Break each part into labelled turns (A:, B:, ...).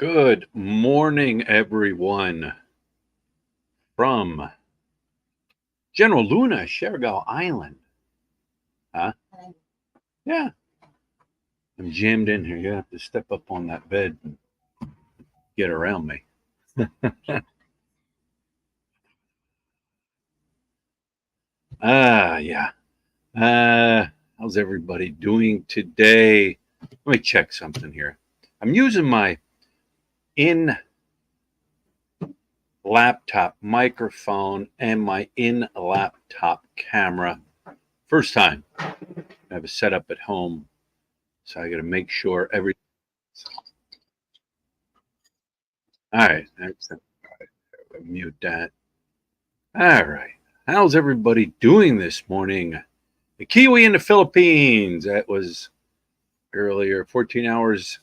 A: Good morning, everyone, from General Luna, Shergow Island. Huh? Yeah, I'm jammed in here. You have to step up on that bed and get around me. Yeah. How's everybody doing today? Let me check something here. I'm using my in laptop microphone and my in laptop camera. First time I have a setup at home, so I got to make sure every. All right, excellent. All right, mute that. All right, how's everybody doing this morning? The Kiwi in the Philippines. That was earlier, 14 hours.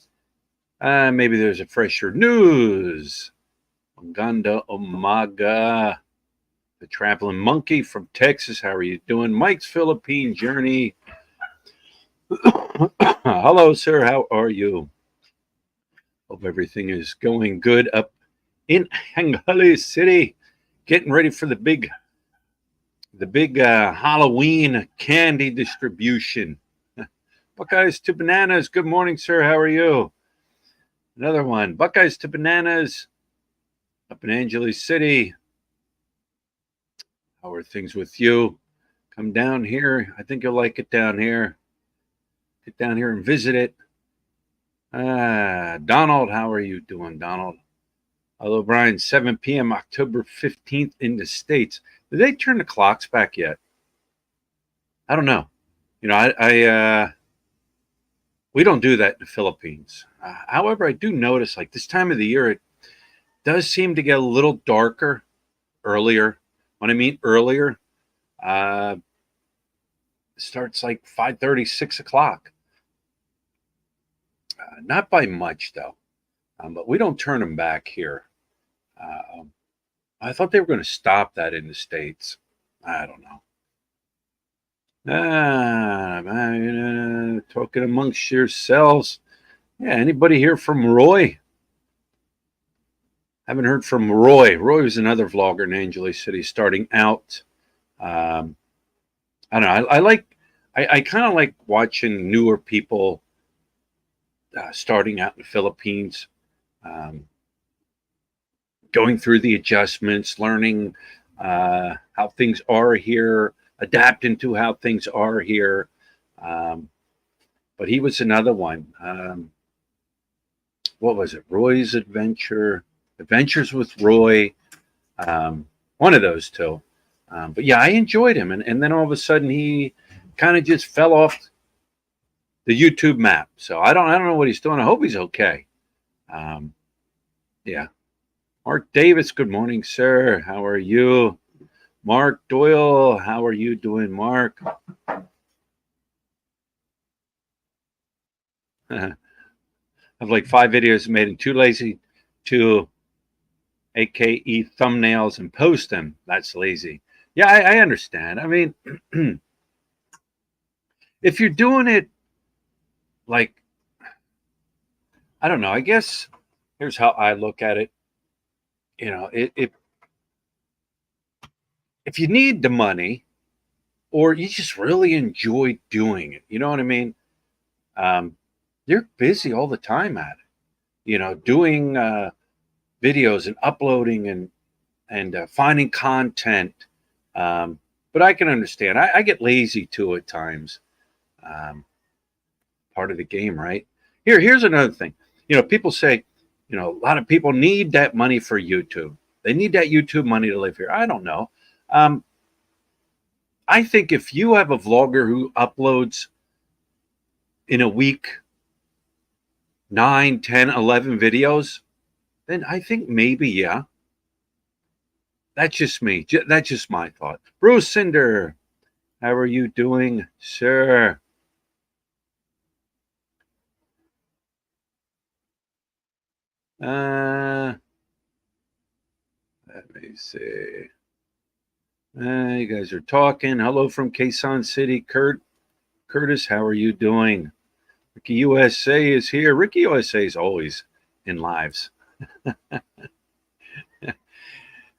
A: Maybe there's a fresher news. Maganda Umaga, the traveling monkey from Texas. How are you doing? Mike's Philippine journey. Hello, sir. How are you? Hope everything is going good up in Hangali City. Getting ready for the big Halloween candy distribution. Buckeyes to Bananas. Good morning, sir. How are you? Another one. Buckeyes to Bananas up in Angeles City. How are things with you? Come down here. I think you'll like it down here. Get down here and visit it. Donald, how are you doing, Donald? Hello, Brian. 7 p.m. October 15th in the States. Did they turn the clocks back yet? I don't know. You know, we don't do that in the Philippines. However, I do notice like this time of the year, it does seem to get a little darker earlier. When I mean earlier, it starts like 5:30, 6 o'clock. Not by much, though. But we don't turn them back here. I thought they were going to stop that in the States. I don't know. Talking amongst yourselves. Yeah, anybody hear from Roy? Haven't heard from Roy. Roy was another vlogger in Angeles City starting out. I don't know. I kind of like watching newer people starting out in the Philippines, going through the adjustments, learning how things are here, adapting to how things are here. But he was another one. What was it? Roy's Adventures with Roy. One of those two. But yeah, I enjoyed him. And then all of a sudden he kind of just fell off the YouTube map. So I don't know what he's doing. I hope he's okay. Yeah. Mark Davis, good morning, sir. How are you? Mark Doyle, how are you doing, Mark? I have like 5 videos made and too lazy to AKE thumbnails and post them. That's lazy. Yeah, I understand. I mean, if you're doing it like, I don't know, I guess here's how I look at it. You know, if you need the money or you just really enjoy doing it, you know what I mean? You're busy all the time at it, you know, doing videos and uploading and finding content. But I can understand. I get lazy too at times. Part of the game, right? Here's another thing. You know, people say, you know, a lot of people need that money for YouTube. They need that YouTube money to live here. I don't know. I think if you have a vlogger who uploads in a week 9, 10, 11 videos, then I think maybe, yeah. That's just me. That's just my thought. Bruce Cinder, how are you doing, sir? Let me see. You guys are talking. Hello from Quezon City, Curtis, how are you doing? Ricky USA is here. Ricky USA is always in lives.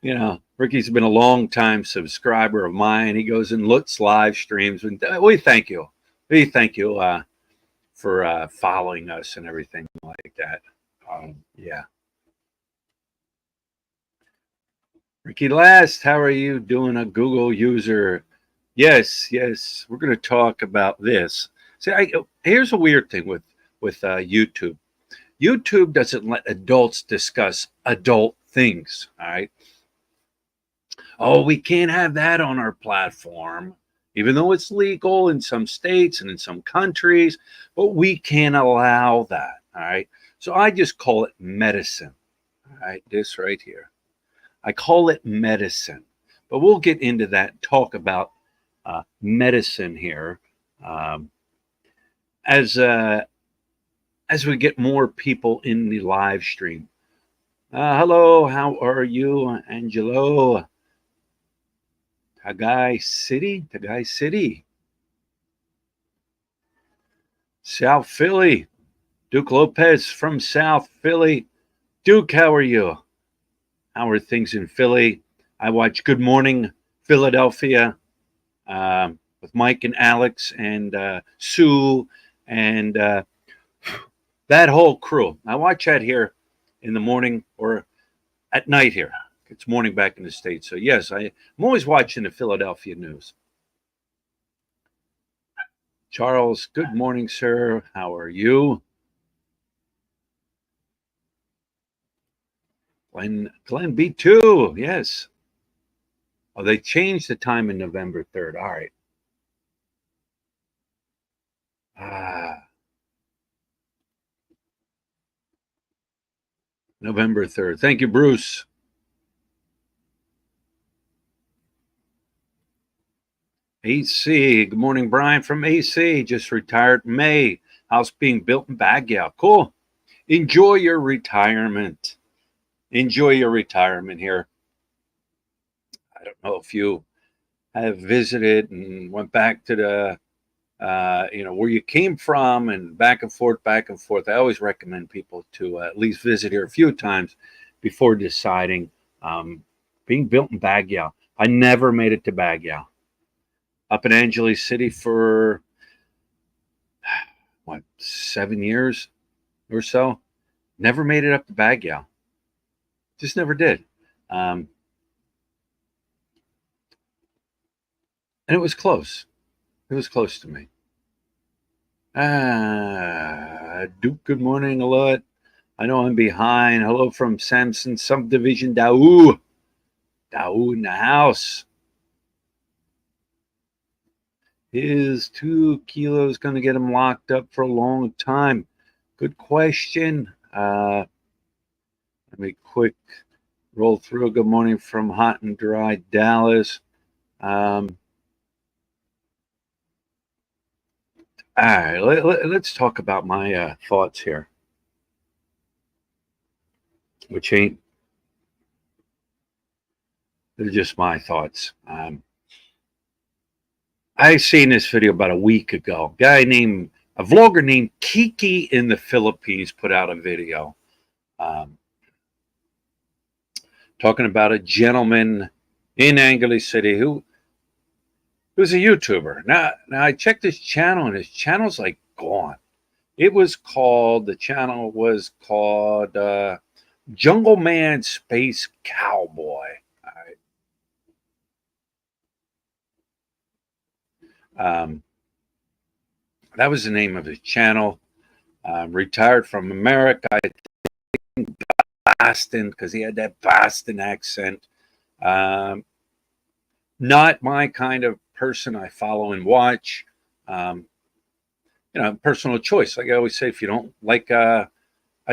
A: You know, Ricky's been a long time subscriber of mine. He goes and looks live streams, and we thank you. We thank you for following us and everything like that. Yeah. Ricky Last, how are you doing, a Google user? Yes, yes. We're going to talk about this. See, here's a weird thing with YouTube. YouTube doesn't let adults discuss adult things. All right. Oh, we can't have that on our platform, even though it's legal in some states and in some countries, but we can't allow that. All right. So I just call it medicine. All right. This right here. I call it medicine, but we'll get into that and talk about medicine here as as we get more people in the live stream. Hello, how are you, Angelo? Tagai City, South Philly. Duke Lopez from South Philly. Duke, how are you? How are things in Philly? I watch Good Morning Philadelphia with Mike and Alex and Sue and that whole crew. I watch that here in the morning or at night here. It's morning back in the States. So, yes, I'm always watching the Philadelphia news. Charles, good morning, sir. How are you? Glenn B2, yes. Oh, they changed the time in November 3rd. All right. November 3rd. Thank you, Bruce. AC. Good morning, Brian from AC. Just retired May. House being built in Baguio. Cool. Enjoy your retirement. Enjoy your retirement here. I don't know if you have visited and went back to the where you came from and back and forth, back and forth. I always recommend people to at least visit here a few times before deciding. Being built in Baguio. I never made it to Baguio. Up in Angeles City for, 7 years or so. Never made it up to Baguio. Just never did. And it was close. It was close to me. Duke, good morning a lot. I know I'm behind. Hello from Samson Subdivision, Daou. Daou in the house. Is 2 kilos going to get him locked up for a long time? Good question. Let me quick roll through. Good morning from hot and dry Dallas. All right, let's talk about my thoughts here, which ain't, they're just my thoughts. I seen this video about a week ago. A vlogger named Kiki in the Philippines put out a video talking about a gentleman in Angeles City who's a YouTuber. Now I checked his channel and his channel's like gone. The channel was called Jungle Man Space Cowboy. That was the name of his channel. Retired from America, I think Boston, because he had that Boston accent. Not my kind of person I follow and watch. Personal choice. Like I always say, if you don't like a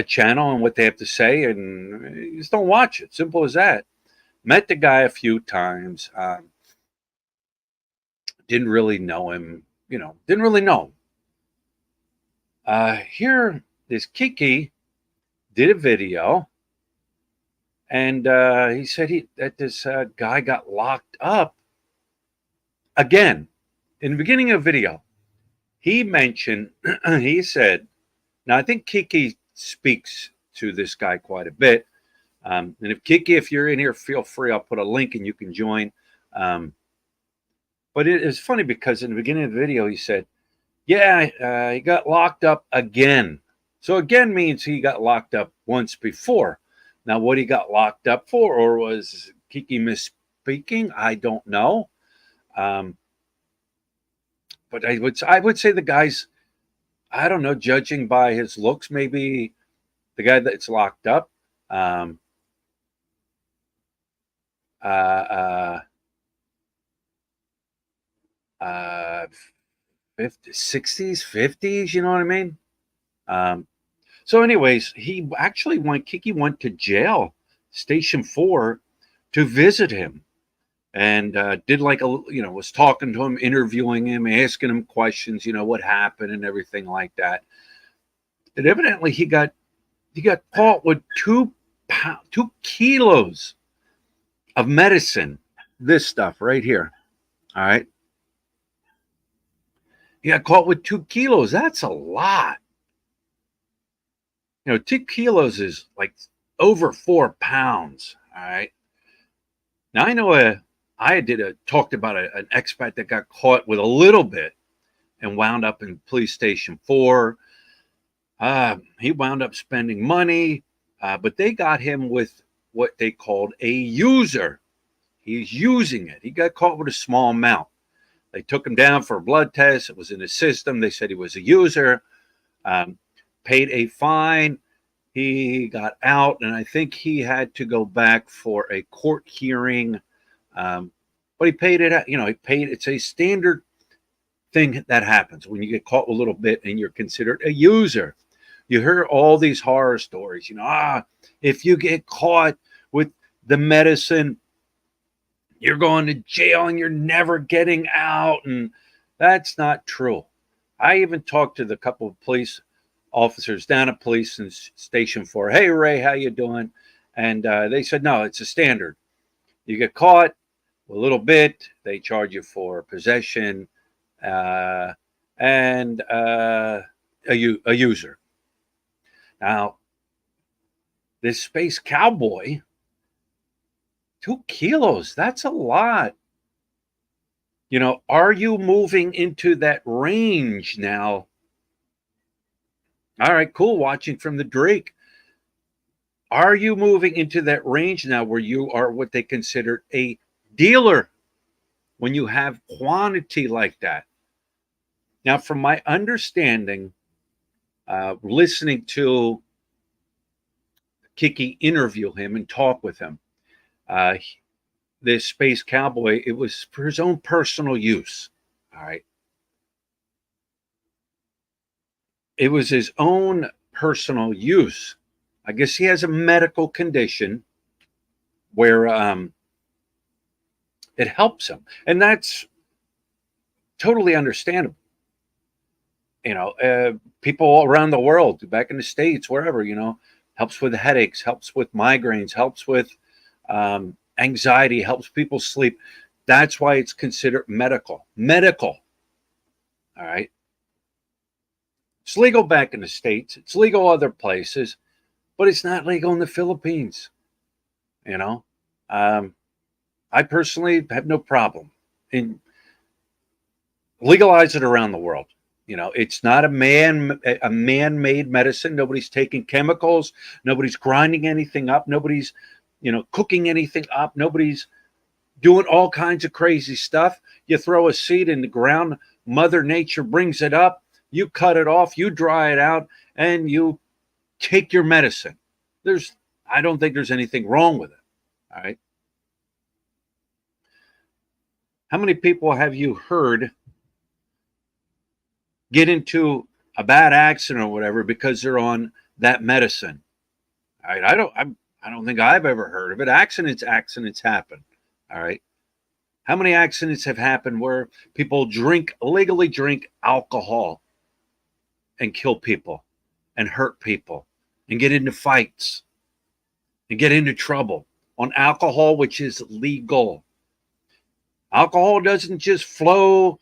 A: channel and what they have to say, and you just don't watch it. Simple as that. Met the guy a few times. Didn't really know him. Didn't really know him. Here, this Kiki did a video, and he said that this guy got locked up again. In the beginning of the video, he mentioned, he said, now I think Kiki speaks to this guy quite a bit. And if Kiki, if you're in here, feel free. I'll put a link and you can join. But it is funny because in the beginning of the video, he said, yeah, he got locked up again. So again means he got locked up once before. Now, what he got locked up for, or was Kiki misspeaking? I don't know. But I would say the guy's, I don't know, judging by his looks, maybe the guy that's locked up. 50s, 60s, 50s, you know what I mean? So anyways, Kiki went to jail, Station 4, to visit him. And did was talking to him, interviewing him, asking him questions, what happened and everything like that. And evidently he got caught with 2 kilos of medicine. This stuff right here. All right. He got caught with 2 kilos. That's a lot. 2 kilos is like over 4 pounds. All right. Now I know talked about an expat that got caught with a little bit and wound up in police station 4. He wound up spending money, but they got him with what they called a user. He's using it. He got caught with a small amount. They took him down for a blood test. It was in the system. They said he was a user. Paid a fine. He got out, and I think he had to go back for a court hearing. But he paid it. It's a standard thing that happens when you get caught with a little bit and you're considered a user. You hear all these horror stories. If you get caught with the medicine, you're going to jail and you're never getting out. And that's not true. I even talked to the couple of police officers down at police in Station 4. Hey, Ray, how you doing? And they said, no, it's a standard. You get caught a little bit, they charge you for possession and a user. Now, this space cowboy, 2 kilos, that's a lot. Are you moving into that range now? All right, cool, watching from the Drake. Are you moving into that range now where you are what they consider a dealer when you have quantity like that? Now, from my understanding, listening to Kiki interview him and talk with him, this space cowboy, it was for his own personal use. All right. It was his own personal use. I guess he has a medical condition where it helps him. And that's totally understandable. People around the world, back in the States, wherever, helps with headaches, helps with migraines, helps with anxiety, helps people sleep. That's why it's considered medical. Medical. All right. It's legal back in the States. It's legal other places, but it's not legal in the Philippines. I personally have no problem in legalize it around the world. It's not a man-made medicine. Nobody's taking chemicals. Nobody's grinding anything up. Nobody's, cooking anything up. Nobody's doing all kinds of crazy stuff. You throw a seed in the ground. Mother Nature brings it up. You cut it off. You dry it out, and you take your medicine. I don't think there's anything wrong with it. All right. How many people have you heard get into a bad accident or whatever because they're on that medicine? All right. I don't think I've ever heard of it. Accidents happen. All right. How many accidents have happened where people illegally drink alcohol and kill people and hurt people and get into fights and get into trouble on alcohol, which is legal? Alcohol doesn't just flow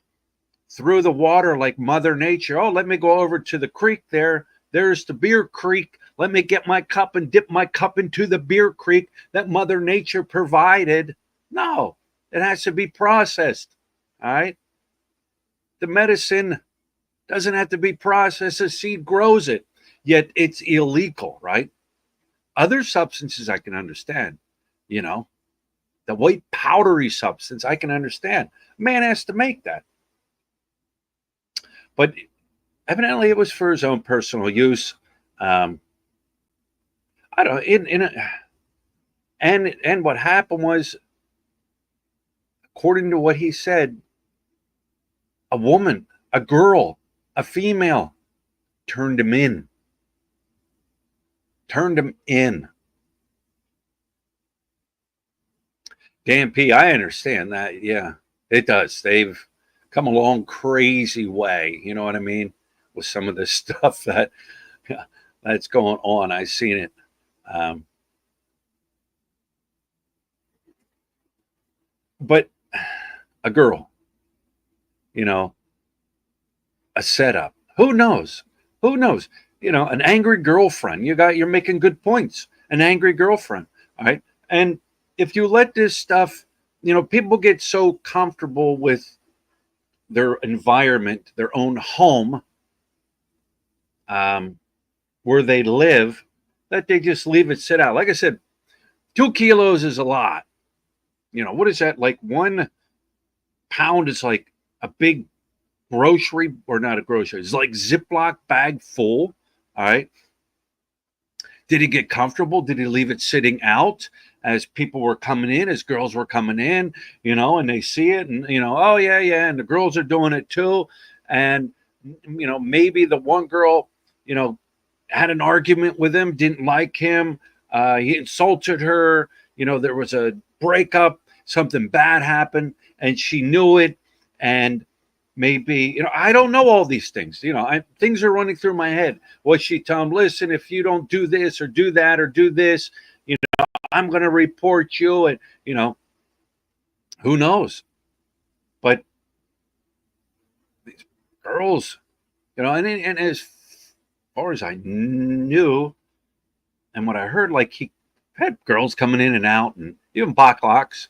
A: through the water like Mother Nature. Oh, let me go over to the creek there. there's the beer creek. Let me get my cup and dip my cup into the beer creek that Mother Nature provided. No, it has to be processed. All right. The medicine doesn't have to be processed. The seed grows it, yet it's illegal, right? Other substances I can understand, you know, the white powdery substance I can understand. Man has to make that. But evidently it was for his own personal use. Um, I don't and what happened was, according to what he said, a woman, a girl, a female turned him in. Turned him in. Dan P, I understand that. Yeah, it does. They've come a long, crazy way. You know what I mean? With some of this stuff that's going on. I've seen it. Um, but a girl, you know, a setup. Who knows? Who knows? You know, an angry girlfriend. You're making good points. An angry girlfriend. All right. And if you let this stuff, you know, people get so comfortable with their environment, their own home, where they live, that they just leave it sit out. Like I said, 2 kilos is a lot. You know, what is that? Like 1 pound is like a big grocery, or not a grocery. It's like Ziploc bag full. All right. Did he get comfortable? Did he leave it sitting out as people were coming in, as girls were coming in, you know, and they see it and, you know, oh, yeah, yeah. And the girls are doing it too. And, you know, maybe the one girl, you know, had an argument with him, didn't like him. He insulted her. You know, there was a breakup, something bad happened, and she knew it. And maybe, you know, I don't know all these things. You know, things are running through my head. Was she telling him, listen, if you don't do this or do that or do this, you know, I'm going to report you. And, you know, who knows? But these girls, you know, and as far as I knew and what I heard, like he had girls coming in and out and even baklaks.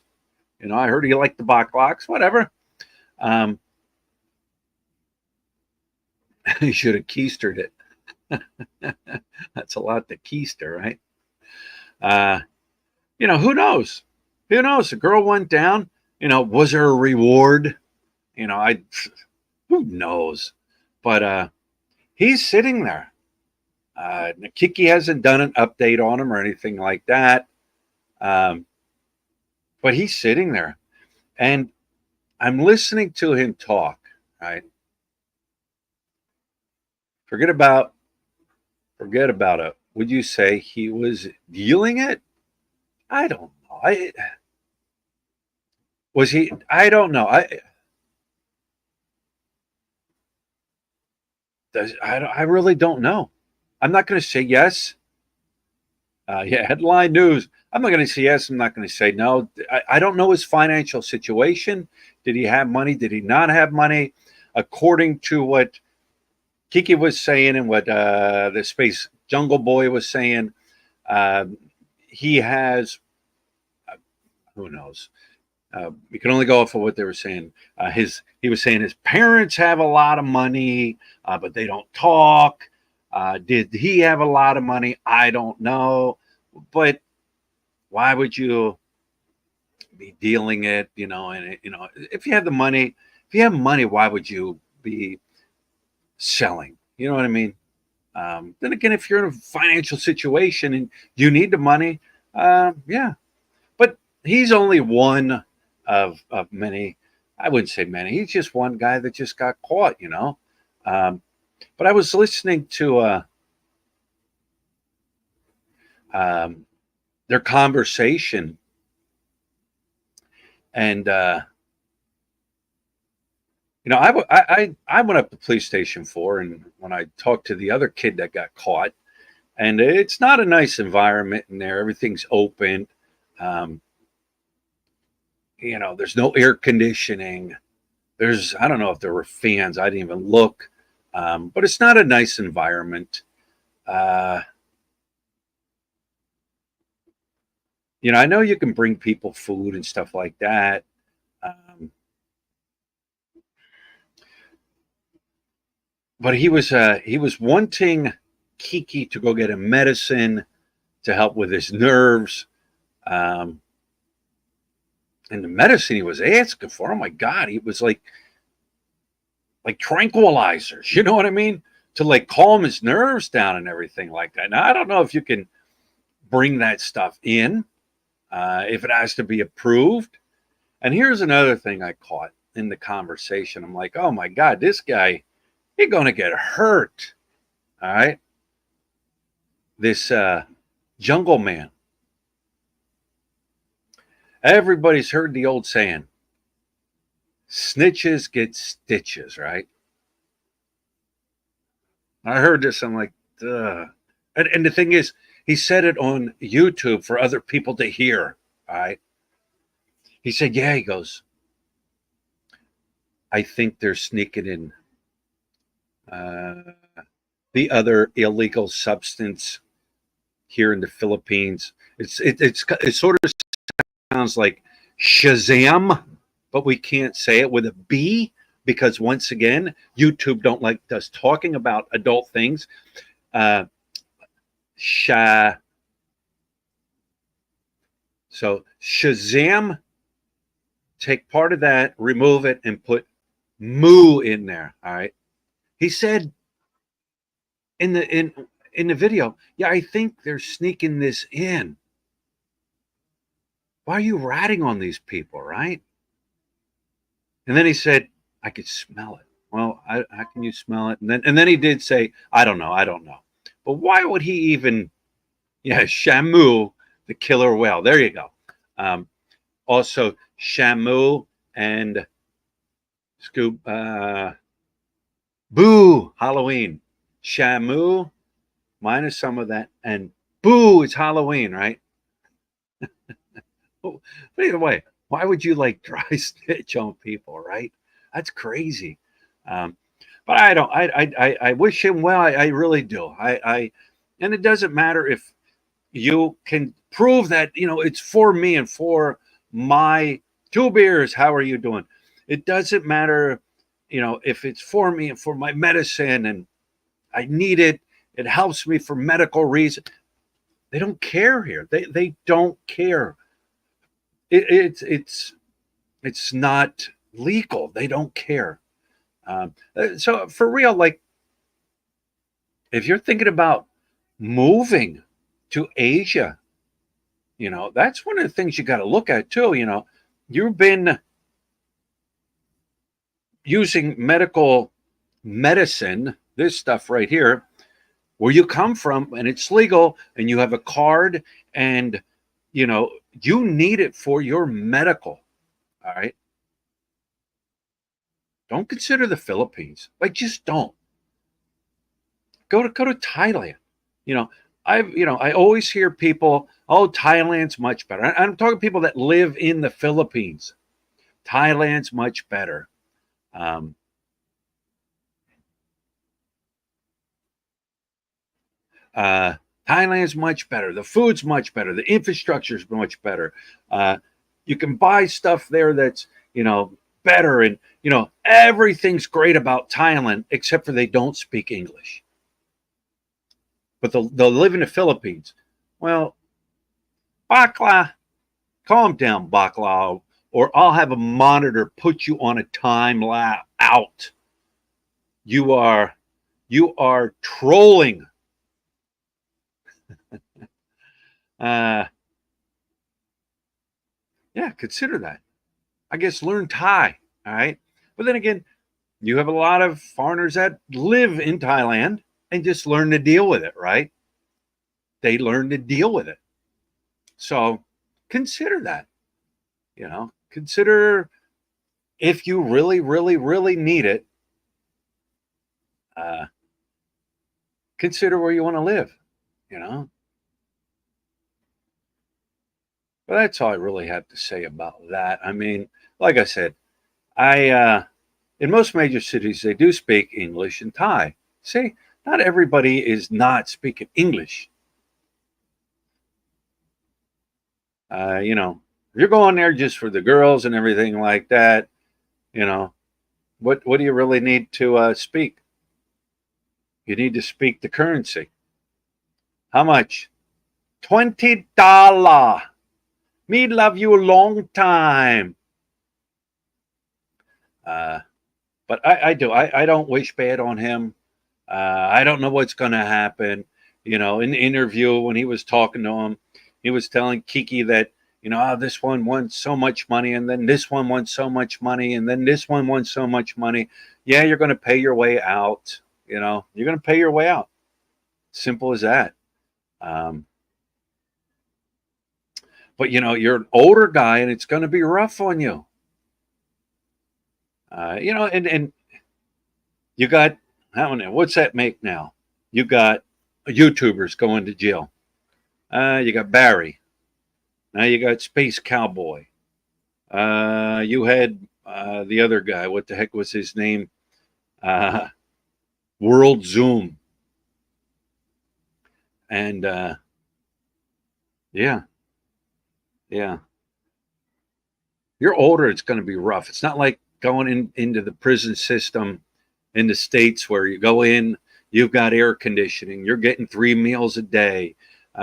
A: You know, I heard he liked the baklaks, whatever. He should have keistered it. That's a lot to keister, right? You know, who knows? Who knows? The girl went down. You know, was there a reward? You know, who knows? But he's sitting there. Kiki hasn't done an update on him or anything like that. But he's sitting there. And I'm listening to him talk, right? Forget about it. Would you say he was dealing it? I don't know. Was he? I don't know. I really don't know. I'm not going to say yes. Yeah, headline news. I'm not going to say yes. I'm not going to say no. I don't know his financial situation. Did he have money? Did he not have money? According to what Kiki was saying and what the Space Jungle Boy was saying, he has, who knows? We can only go off of what they were saying. He was saying his parents have a lot of money, but they don't talk. Did he have a lot of money? I don't know. But why would you be dealing it? You know, and you know, if you have the money, if you have money, why would you be selling? You know what I mean? Then again, if you're in a financial situation and you need the money, yeah. But he's only one of many. I wouldn't say many. He's just one guy that just got caught, you know. But I was listening to their conversation, and you know, I went up to police station 4, and when I talked to the other kid that got caught, and it's not a nice environment in there. Everything's open. You know, there's no air conditioning. I don't know if there were fans. I didn't even look. But it's not a nice environment. Uh, I know you can bring people food and stuff like that. Um, but he was wanting Kiki to go get a medicine to help with his nerves. Um, and the medicine he was asking for, oh my God, he was like tranquilizers. You know what I mean? To like calm his nerves down and everything like that. Now I don't know if you can bring that stuff in, if it has to be approved. And here's another thing I caught in the conversation. I'm like, oh my God, this guy, he's gonna get hurt. All right. This jungle man. Everybody's heard the old saying, snitches get stitches, right? I heard this, I'm like, ugh. And the thing is, he said it on YouTube for other people to hear. All right. He said, yeah, he goes, I think they're sneaking in uh, the other illegal substance here in the Philippines. It sort of sounds like Shazam, but we can't say it with a B because once again, YouTube don't like us talking about adult things. Uh, Sha. So Shazam, take part of that, remove it, and put moo in there. All right. He said in the video, yeah, I think they're sneaking this in. Why are you ratting on these people, right? And then he said, I could smell it. Well, how can you smell it? And then he did say, I don't know. But why would he even? Yeah, Shamu, the killer whale. There you go. Also, Shamu and Scoop. Boo, Halloween. Shamu minus some of that, and boo, it's Halloween, right? But either way, why would you like dry stitch on people, right? That's crazy. Um, but I don't. I wish him well. I really do. And it doesn't matter if you can prove that it's for me and for my two beers. How are you doing? It doesn't matter, if it's for me and for my medicine and I need it. It helps me for medical reasons. They don't care here. They don't care. It's not legal. They don't care. So for real, like if you're thinking about moving to Asia, that's one of the things you got to look at too. You've been using medical medicine, this stuff right here, where you come from, and it's legal, and you have a card, and you need it for your medical. All right. Don't consider the Philippines. Like, just don't. Go to Thailand. You know, I always hear people, oh, Thailand's much better. I'm talking people that live in the Philippines. Thailand's much better. Um, uh, Thailand's much better. The food's much better. The infrastructure's much better. You can buy stuff there that's better, and everything's great about Thailand except for they don't speak English. But they'll live in the Philippines. Well, Bakla, calm down, Bakla, or I'll have a monitor put you on a time out. You are trolling. Uh, yeah, consider that. I guess learn Thai. All right. But then again, you have a lot of foreigners that live in Thailand and just learn to deal with it, right? They learn to deal with it. So consider that. Consider if you really, really, really need it, uh, consider where you want to live, you know. But that's all I really have to say about that. I mean, like I said, I in most major cities they do speak English and Thai. See, not everybody is not speaking English. You know, if you're going there just for the girls and everything like that, you know, what do you really need to speak? You need to speak the currency. How much? $20. Me love you a long time. Uh, but I do. I don't wish bad on him. I don't know what's going to happen. You know, in the interview when he was talking to him, he was telling Kiki that, you know, oh, this one won so much money, and then this one won so much money, and then this one won so much money. Yeah, you're going to pay your way out. You know, you're going to pay your way out. Simple as that. Um, but, you know, you're an older guy, and it's going to be rough on you. You know, and you got, how many, what's that make now? You got YouTubers going to jail. You got Barry. Now you got Space Cowboy. You had the other guy. What the heck was his name? World Zoom. And yeah, yeah. You're older, it's going to be rough. It's not like going into the prison system in the States where you go in, you've got air conditioning, you're getting 3 meals a day,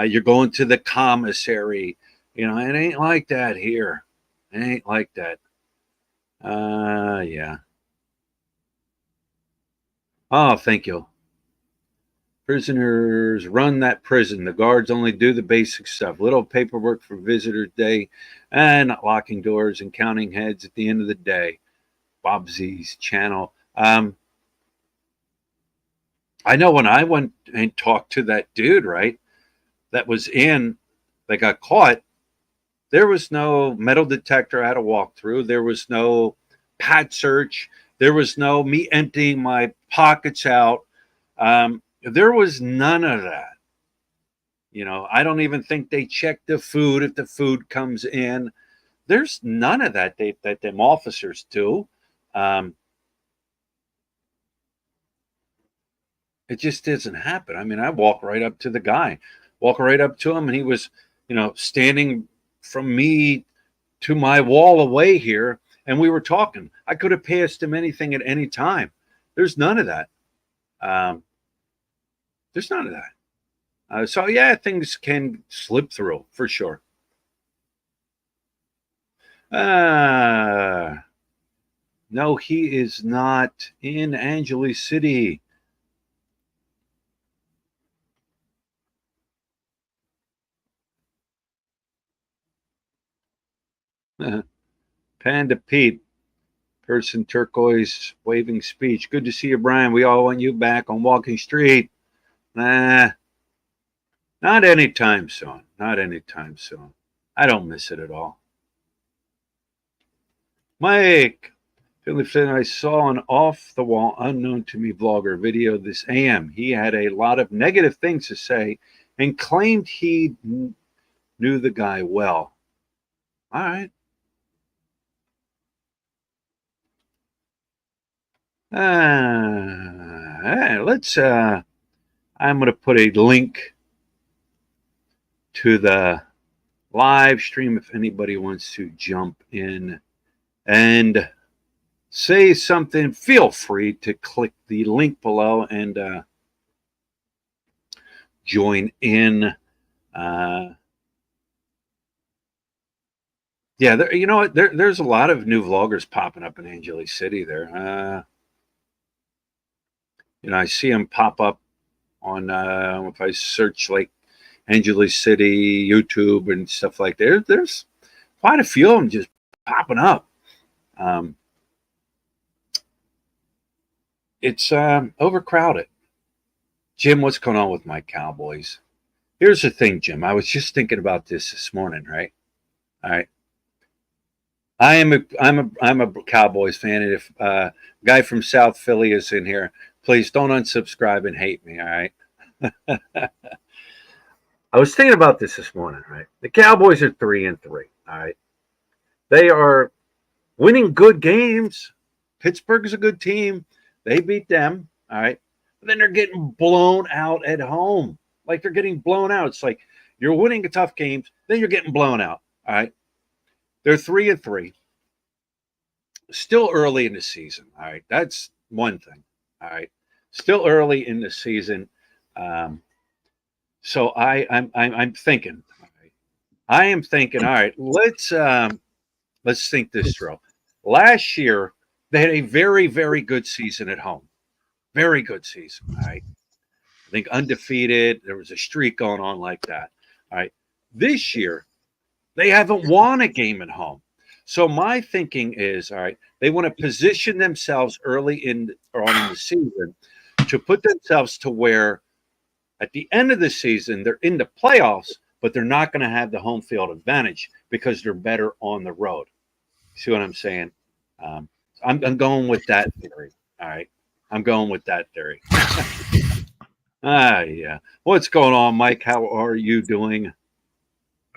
A: you're going to the commissary. You know, it ain't like that here. It ain't like that. Yeah. Oh, thank you. Prisoners run that prison. The guards only do the basic stuff. Little paperwork for visitor day and locking doors and counting heads at the end of the day. Bob Z's channel. I know when I went and talked to that dude, right, that got caught, there was no metal detector I had to walk through. There was no pat search. There was no me emptying my pockets out. There was none of that. You know, I don't even think they check the food if the food comes in. There's none of that that them officers do. It just doesn't happen. I mean, I walk right up to the guy, walk right up to him, and he was, you know, standing from me to my wall away here, and we were talking. I could have passed him anything at any time. There's none of that. Um, there's none of that. So yeah, things can slip through for sure. No, he is not in Angeles City. Panda Pete, person turquoise waving speech. Good to see you, Brian. We all want you back on Walking Street. Nah, not anytime soon. Not anytime soon. I don't miss it at all. Mike, Philip, I saw an off the wall, unknown to me vlogger video this AM. He had a lot of negative things to say and claimed he knew the guy well. All right. Let's I'm going to put a link to the live stream if anybody wants to jump in and say something. Feel free to click the link below and join in. Yeah, you know what? There's a lot of new vloggers popping up in Angeles City there. You know, I see them pop up on if I search like Angeles City YouTube and stuff like that. There's quite a few of them just popping up. It's overcrowded. Jim, what's going on with my Cowboys? Here's the thing, Jim. I was just thinking about this morning, right? All right. I'm a Cowboys fan, and if a guy from South Philly is in here, please don't unsubscribe and hate me. All right. I was thinking about this morning, right? The Cowboys are 3-3. All right. They are winning good games. Pittsburgh is a good team. They beat them. All right. then they're getting blown out at home. Like they're getting blown out. It's like you're winning the tough games, then you're getting blown out. All right. They're 3-3. Still early in the season. All right. That's one thing. All right. Still early in the season. So I'm thinking. All right, I am thinking. All right. Let's think this through. Last year they had a very, very good season at home. Very good season. All right. I think undefeated. There was a streak going on like that. All right. This year, they haven't won a game at home. So my thinking is, all right, they want to position themselves early in or on in the season to put themselves to where at the end of the season they're in the playoffs, but they're not going to have the home field advantage because they're better on the road. See what I'm saying? I'm going with that theory. All right. I'm going with that theory. Yeah. What's going on, Mike? How are you doing?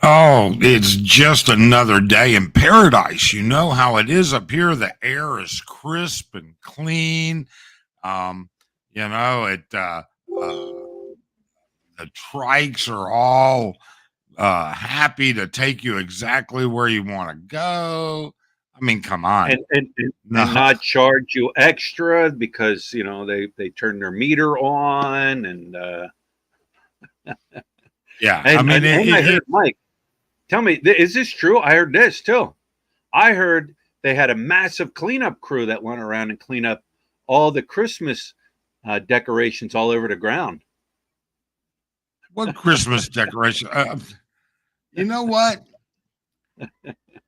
B: Oh, it's just another day in paradise. You know how it is up here. The air is crisp and clean. Um, the trikes are all happy to take you exactly where you want to go. I mean, come on.
A: And
B: No.
A: not charge you extra because they turn their meter on and
B: Yeah.
A: and,
B: I mean,
A: and I heard Mike. Tell me, is this true? I heard this too. I heard they had a massive cleanup crew that went around and clean up all the Christmas decorations all over the ground.
B: what Christmas decoration? You know what? All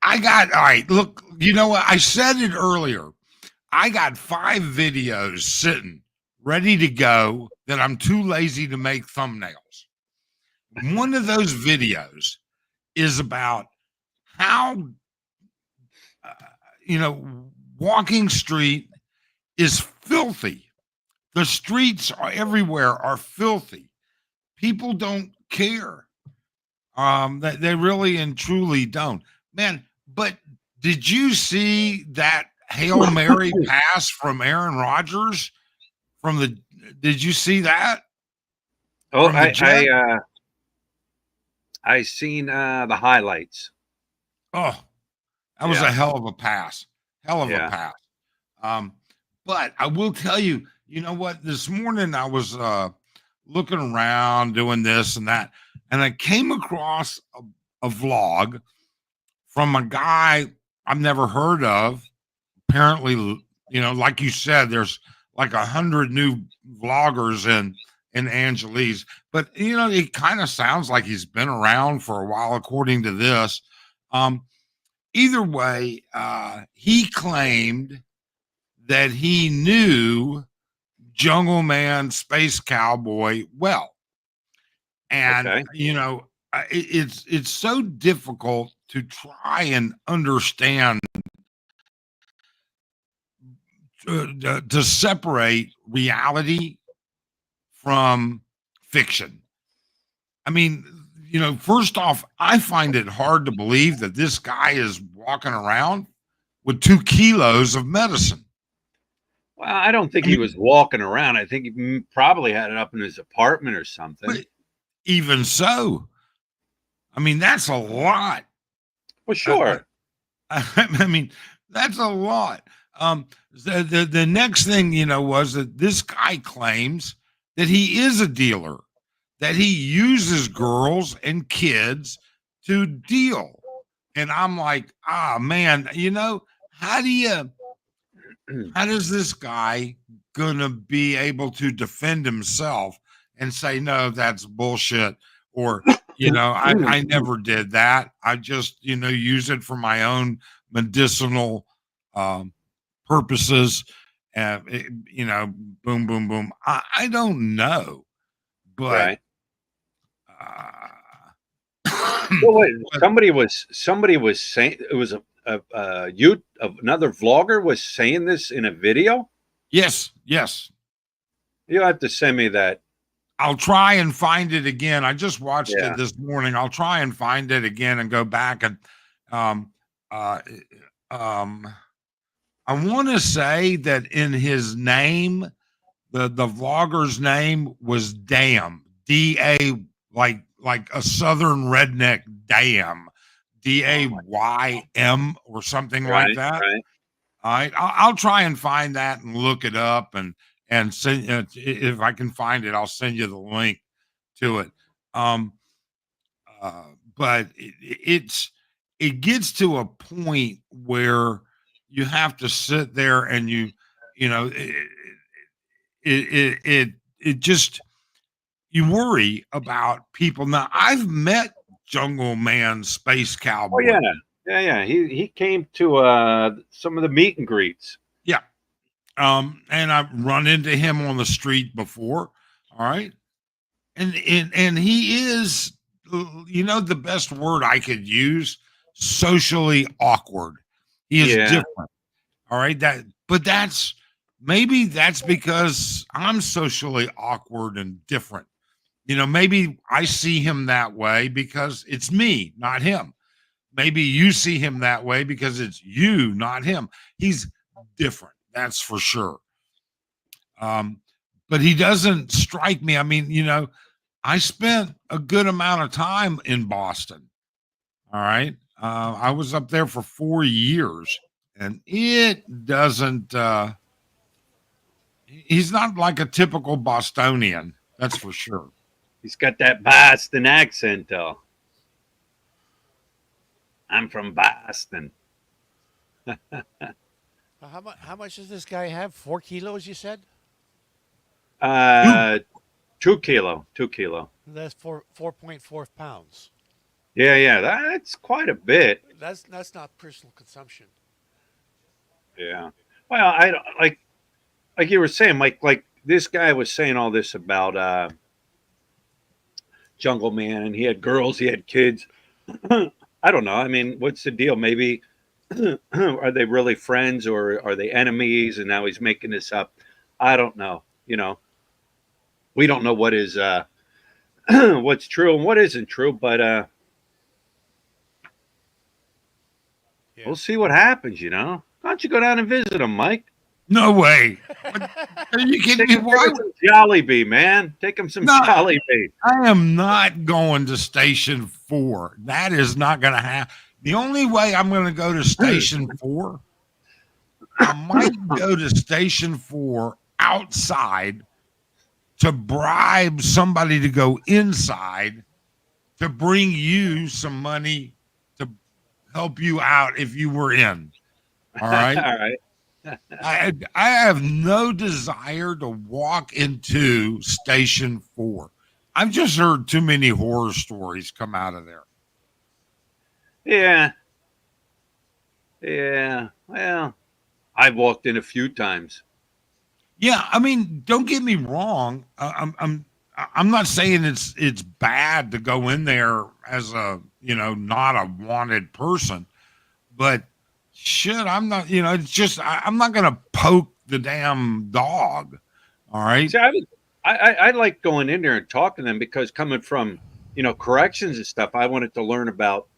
B: right, look, you know what? I said it earlier. I got 5 videos sitting ready to go that I'm too lazy to make thumbnails. One of those videos is about how, walking street is filthy. The streets are everywhere are filthy. People don't care. They really and truly don't. Man, but did you see that Hail Mary pass from Aaron Rodgers did you see that?
A: Oh,
B: From the jet?
A: I seen the highlights.
B: Oh, that was a hell of a pass. Hell of a
A: Yeah.
B: pass. But I will tell you, you know what? This morning I was looking around doing this and that, and I came across a vlog from a guy I've never heard of. Apparently, like you said, there's like 100 new vloggers in Angeles, but it kind of sounds like he's been around for a while, according to this. Either way, he claimed that he knew Jungle Man Space Cowboy well. And,
A: Okay.
B: It's so difficult to try and understand, to separate reality from fiction. I mean, first off, I find it hard to believe that this guy is walking around with 2 kilos of medicine.
A: Well, I don't think he was walking around. I think he probably had it up in his apartment or something.
B: But even so, I mean, that's a lot.
A: Well, sure.
B: I mean, that's a lot. The next thing, was that this guy claims that he is a dealer, that he uses girls and kids to deal. And I'm like, man, how does this guy gonna be able to defend himself and say, no, that's bullshit? Or, I never did that. I just, use it for my own medicinal purposes. Boom, boom, boom. I don't know, but
A: Right. Well, wait, somebody was saying it was another vlogger was saying this in a video.
B: yes.
A: You'll have to send me that.
B: I'll try and find it again. I just watched
A: Yeah.
B: it this morning. I'll try and find it again and go back and I want to say that in his name The vlogger's name was Damn, D-A, like a southern redneck, Damn,
A: Oh my,
B: DAYM or something like
A: right,
B: that.
A: right.
B: All right, I'll try and find that and look it up and send if I can find it, I'll send you the link to it. Um, uh, but it gets to a point where you have to sit there and you know it just you worry about people. Now I've met Jungle Man Space
A: Oh
B: Cowboy.
A: yeah, yeah, yeah. He came to some of the meet and greets.
B: Yeah. And I've run into him on the street before. All right. And he is, the best word I could use, socially awkward. He is
A: Yeah,
B: different. All right. But maybe that's because I'm socially awkward and different. Maybe I see him that way because it's me, not him. Maybe you see him that way because it's you, not him. He's different. That's for sure. Um, but he doesn't strike me. I mean, I spent a good amount of time in Boston. All right. I was up there for 4 years and it doesn't, he's not like a typical Bostonian. That's for sure.
A: he's got that Boston accent though. I'm from Boston.
C: How much does this guy have? 4 kilos, you said?
B: Dude,
A: Uh, 2 kilo, 2 kilo.
C: That's 4.4 pounds.
A: Yeah, yeah. That's quite a bit.
C: That's not personal consumption.
A: Yeah. Well, I don't like you were saying, like this guy was saying all this about Jungle Man, and he had girls, he had kids. I don't know. I mean, what's the deal? Maybe are they really friends or are they enemies? And now he's making this up. I don't know. We don't know what is what's true and what isn't true, but
C: Yeah.
A: we'll see what happens. Why don't you go down and visit him, Mike?
B: no way. What, are you kidding
A: Take
B: me?
A: him
B: Why?
A: for some Jollibee, man. Take him some
B: No,
A: Jollibee.
B: I am not going to Station 4. That is not going to happen. The only way I'm going to go to Station 4, I might go to Station 4 outside to bribe somebody to go inside to bring you some money to help you out if you were in. All
A: All
B: right.
A: right.
B: I have no desire to walk into Station 4. I've just heard too many horror stories come out of there.
A: Yeah. Yeah. Well, I've walked in a few times.
B: Yeah, I mean, don't get me wrong. I'm not saying it's bad to go in there as a not a wanted person, but shit, I'm not. It's just I'm not gonna poke the damn dog. All right.
A: See, I like going in there and talking to them because coming from, corrections and stuff, I wanted to learn about,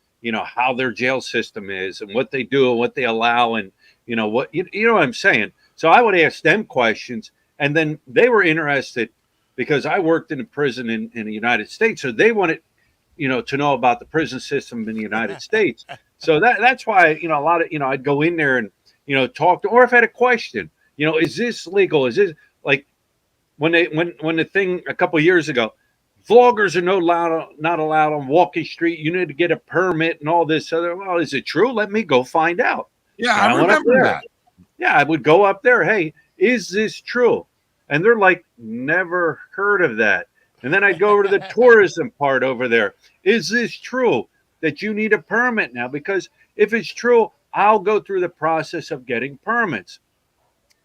A: how their jail system is and what they do and what they allow and, what, you know what I'm saying? So I would ask them questions and then they were interested because I worked in a prison in the United States. So they wanted, to know about the prison system in the United States. So that's why, a lot of, I'd go in there and, talk to, or if I had a question, is this legal? Is this like, when the thing a couple of years ago, vloggers are not allowed on Walking Street. You need to get a permit and all this other. Well, is it true? Let me go find out.
B: Yeah,
A: And I
B: I
A: went up
B: remember
A: there.
B: that.
A: Yeah, I would go up there. Hey, is this true? And they're like, never heard of that. And then I'd go over to the tourism part over there. Is this true that you need a permit now? Because if it's true, I'll go through the process of getting permits.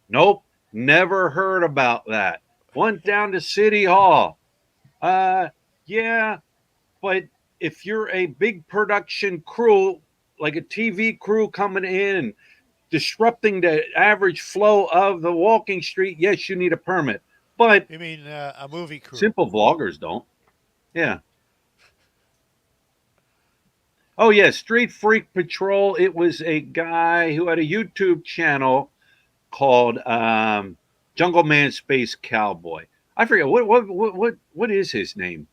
A: Nope, never heard about that. Went down to City Hall. Uh, yeah, but if you're a big production crew, like a TV crew coming in and disrupting the average flow of the walking street, yes, you need a permit. But
C: You mean a movie crew?
A: simple vloggers don't. Yeah. Oh, yeah, Street Freak Patrol. It was a guy who had a YouTube channel called Jungle Man Space Cowboy. I forget what is his name.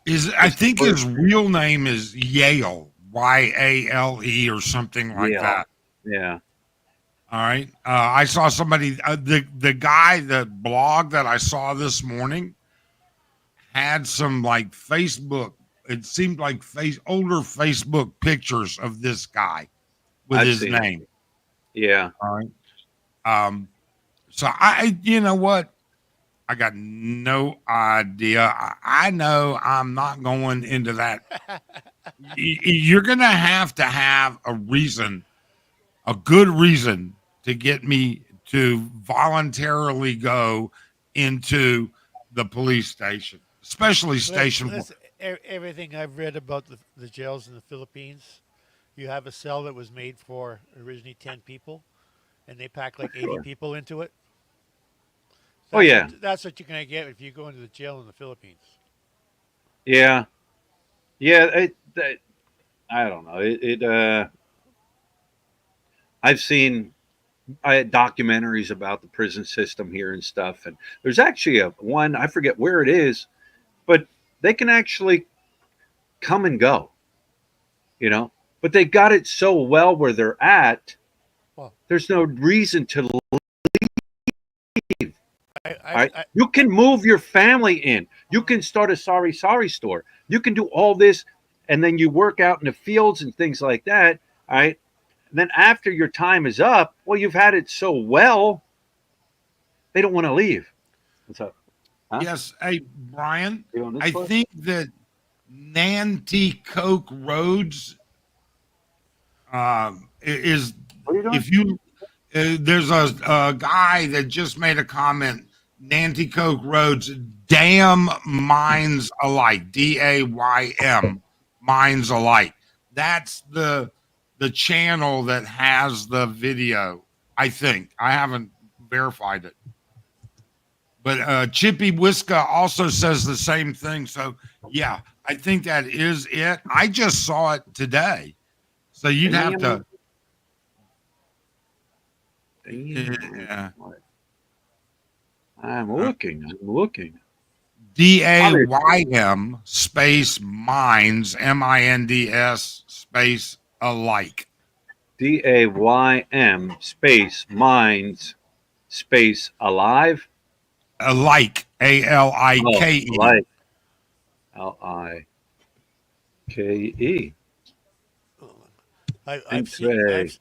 B: I think his real name is Yale, Yale, or something like
A: Yeah.
B: that.
A: Yeah.
B: All right. I saw somebody, the blog that I saw this morning had some like Facebook. It seemed like older Facebook pictures of this guy with his name.
A: Yeah.
B: All right. So you know what? I got no idea. I know I'm not going into that. You're going to have a reason, a good reason to get me to voluntarily go into the police station, especially station.
C: Listen, everything I've read about the jails in the Philippines, you have a cell that was made for originally 10 people, and they pack like 80
A: Sure.
C: people into it.
A: Oh yeah.
C: That's what you're going to get if you go into the jail in the Philippines.
A: Yeah. Yeah. I don't know. I've seen documentaries about the prison system here and stuff, and there's actually one, I forget where it is, but they can actually come and go, but they got it so well where they're at.
C: Well,
A: there's no reason to leave. All right, you can move your family in. You can start a sorry store. You can do all this, and then you work out in the fields and things like that. All right. And then after your time is up, well, you've had it so well, they don't want to leave. What's up?
B: Huh? Yes. Hey, Brian, I
A: one?
B: think that Nanticoke Roads is, if you, there's a guy that just made a comment, Nanticoke Roads, damn mines alike, DAYM, mines alike. That's the channel that has the video. I think I haven't verified it, but Chippy Whiska also says the same thing. So yeah, I think that is it. I just saw it today, so you'd have to. Yeah.
A: I'm looking.
B: DAYM space mines, MINDS space alike.
A: DAYM space mines space alive.
B: Alike. ALIKE.
A: Like. LIKE.
C: I've seen.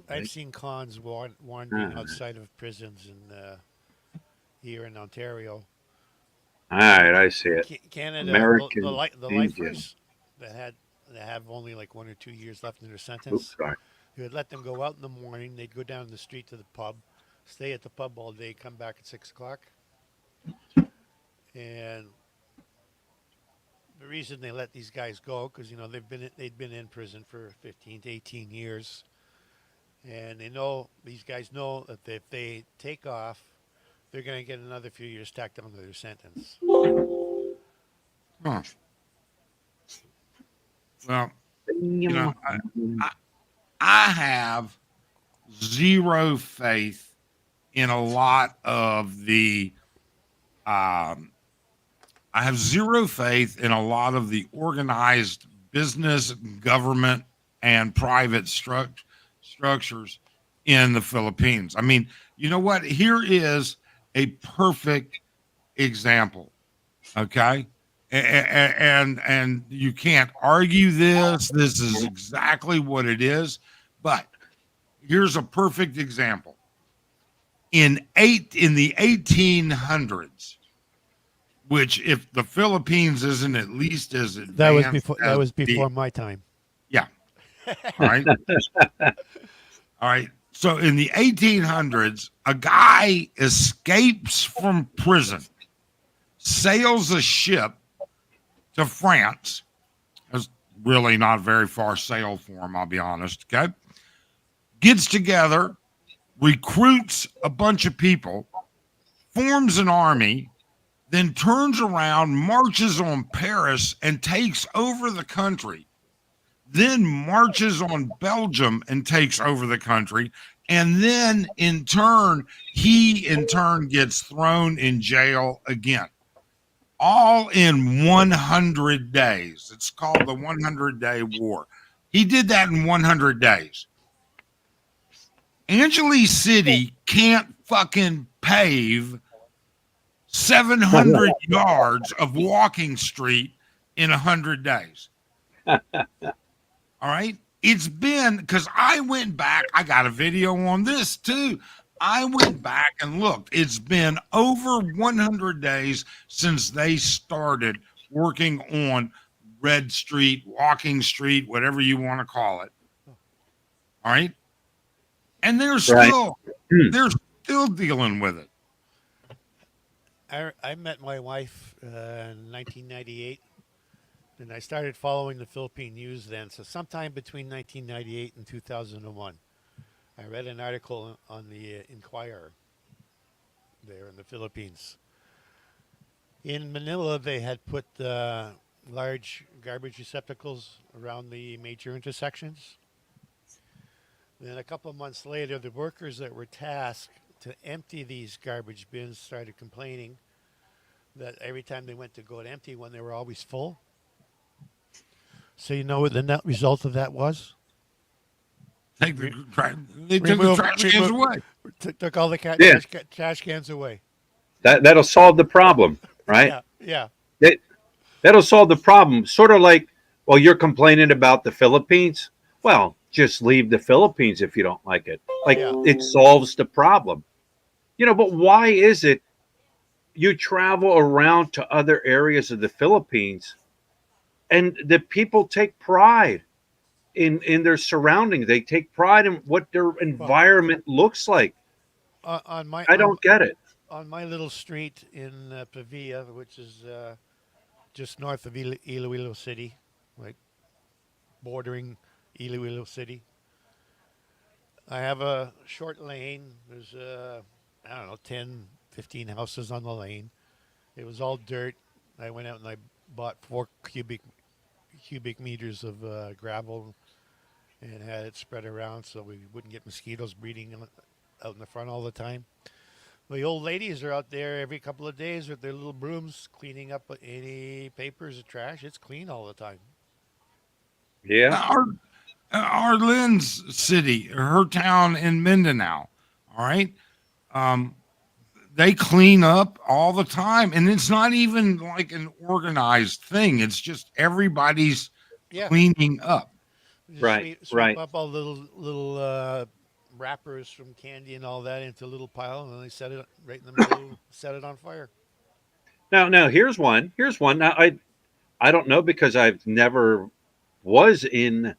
C: I've seen cons wandering outside of prisons here in Ontario.
A: All right, I see it.
C: Canada,
A: American
C: the lifers that have only like 1 or 2 years left in their sentence. You would let them go out in the morning. They'd go down the street to the pub, stay at the pub all day, come back at 6 o'clock. And the reason they let these guys go, because they'd been in prison for 15 to 18 years, and these guys know that if they take off, they're going to get another few years tacked onto their sentence.
B: Huh. Well, I have zero faith in a lot of the. I have zero faith in a lot of the organized business, government, and private structures in the Philippines. I mean, you know what? Here is a perfect example. Okay. And you can't argue this. This is exactly what it is. But here's a perfect example. In the 1800s, which if the Philippines isn't at least as advanced,
C: that was before my time.
B: Yeah. All right. All right. So in the 1800s, a guy escapes from prison, sails a ship to France. It's really not very far sail for him, I'll be honest. Okay. Gets together, recruits a bunch of people, forms an army, then turns around, marches on Paris and takes over the country, then marches on Belgium and takes over the country, And then in turn gets thrown in jail again. All in 100 days. It's called the 100-day war. He did that in 100 days. Angeles City can't fucking pave 700 yards of walking street in 100 days. All right. It's been, because I went back, I got a video on this too. I went back and looked. It's been over 100 days since they started working on Red Street, Walking Street, whatever you want to call it. All right. And they're still dealing with it.
C: I met my wife in 1998, and I started following the Philippine news then. So sometime between 1998 and 2001, I read an article on the Inquirer there in the Philippines. In Manila, they had put large garbage receptacles around the major intersections. Then a couple of months later, the workers that were tasked to empty these garbage bins started complaining that every time they went to go and empty one, they were always full. So you know what the net result of that was?
B: They took the trash cans away.
C: Took all the trash cans away.
A: That'll solve the problem, right?
C: Yeah.
A: That'll solve the problem. Sort of like, well, you're complaining about the Philippines. Well, just leave the Philippines if you don't like it. It solves the problem. But why is it you travel around to other areas of the Philippines and the people take pride in their surroundings? They take pride in what their environment looks like. I don't get it.
C: On my little street in Pavia, which is just north of Iloilo City, like bordering Iloilo City, I have a short lane. There's, 10, 15 houses on the lane. It was all dirt. I went out and I bought 4 cubic meters of gravel and had it spread around so we wouldn't get mosquitoes breeding out in the front all the time. The old ladies are out there every couple of days with their little brooms cleaning up any papers or trash. It's clean all the time.
A: Yeah.
B: Our Lynn's city, her town in Mindanao, all right? They clean up all the time, and it's not even like an organized thing. It's just everybody's cleaning up.
C: Just sweep up all little wrappers from candy and all that into a little pile, and then they set it right in the middle, set it on fire.
A: Now here's one. Now I don't know because I've never was in,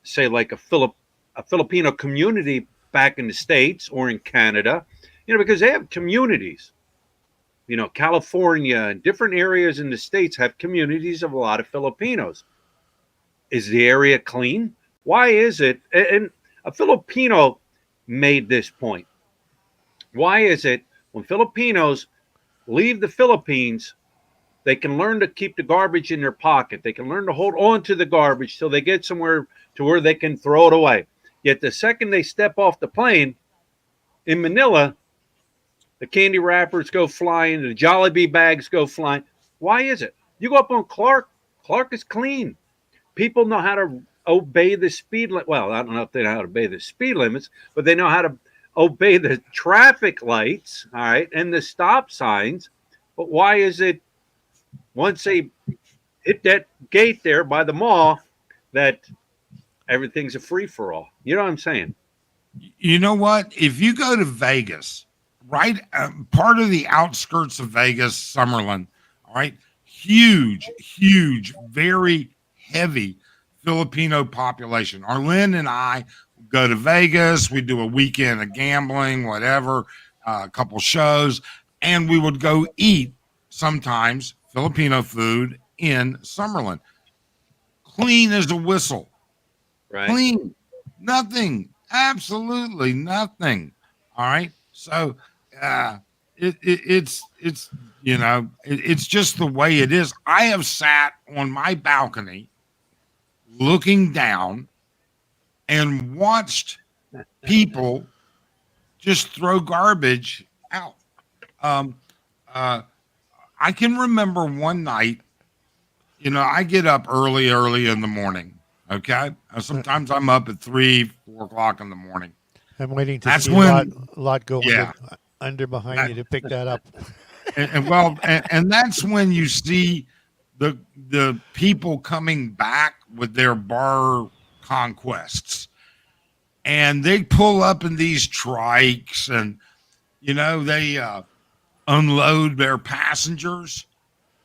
A: say, like a Filipino community back in the States or in Canada, because they have communities. California and different areas in the States have communities of a lot of Filipinos. Is the area clean? Why is it? And a Filipino made this point. Why is it when Filipinos leave the Philippines, they can learn to keep the garbage in their pocket. They can learn to hold on to the garbage till they get somewhere to where they can throw it away. Yet the second they step off the plane in Manila, the candy wrappers go flying, the Jollibee bags go flying. Why is it? You go up on Clark is clean. People know how to obey the speed limit. Well, I don't know if they know how to obey the speed limits, but they know how to obey the traffic lights, all right, and the stop signs. But why is it once they hit that gate there by the mall that everything's a free-for-all? You know what I'm saying?
B: You know what? If you go to Vegas, right, part of the outskirts of Vegas, Summerlin, all right, huge, very heavy Filipino population. Arlen and I go to Vegas. We do a weekend of gambling, whatever, a couple shows, and we would go eat sometimes Filipino food in Summerlin. Clean as a whistle.
A: Right.
B: Clean. Nothing. Absolutely nothing. All right. So it's just the way it is. I have sat on my balcony looking down and watched people just throw garbage out. Um, uh, I can remember one night, I get up early in the morning. Okay. Sometimes I'm up at 3, 4 o'clock in the morning.
C: I'm waiting to
B: That's
C: see
B: when,
C: a lot go
B: yeah.
C: under behind
B: That,
C: you to pick that up.
B: and that's when you see the people coming back with their bar conquests, and they pull up in these trikes, and they unload their passengers,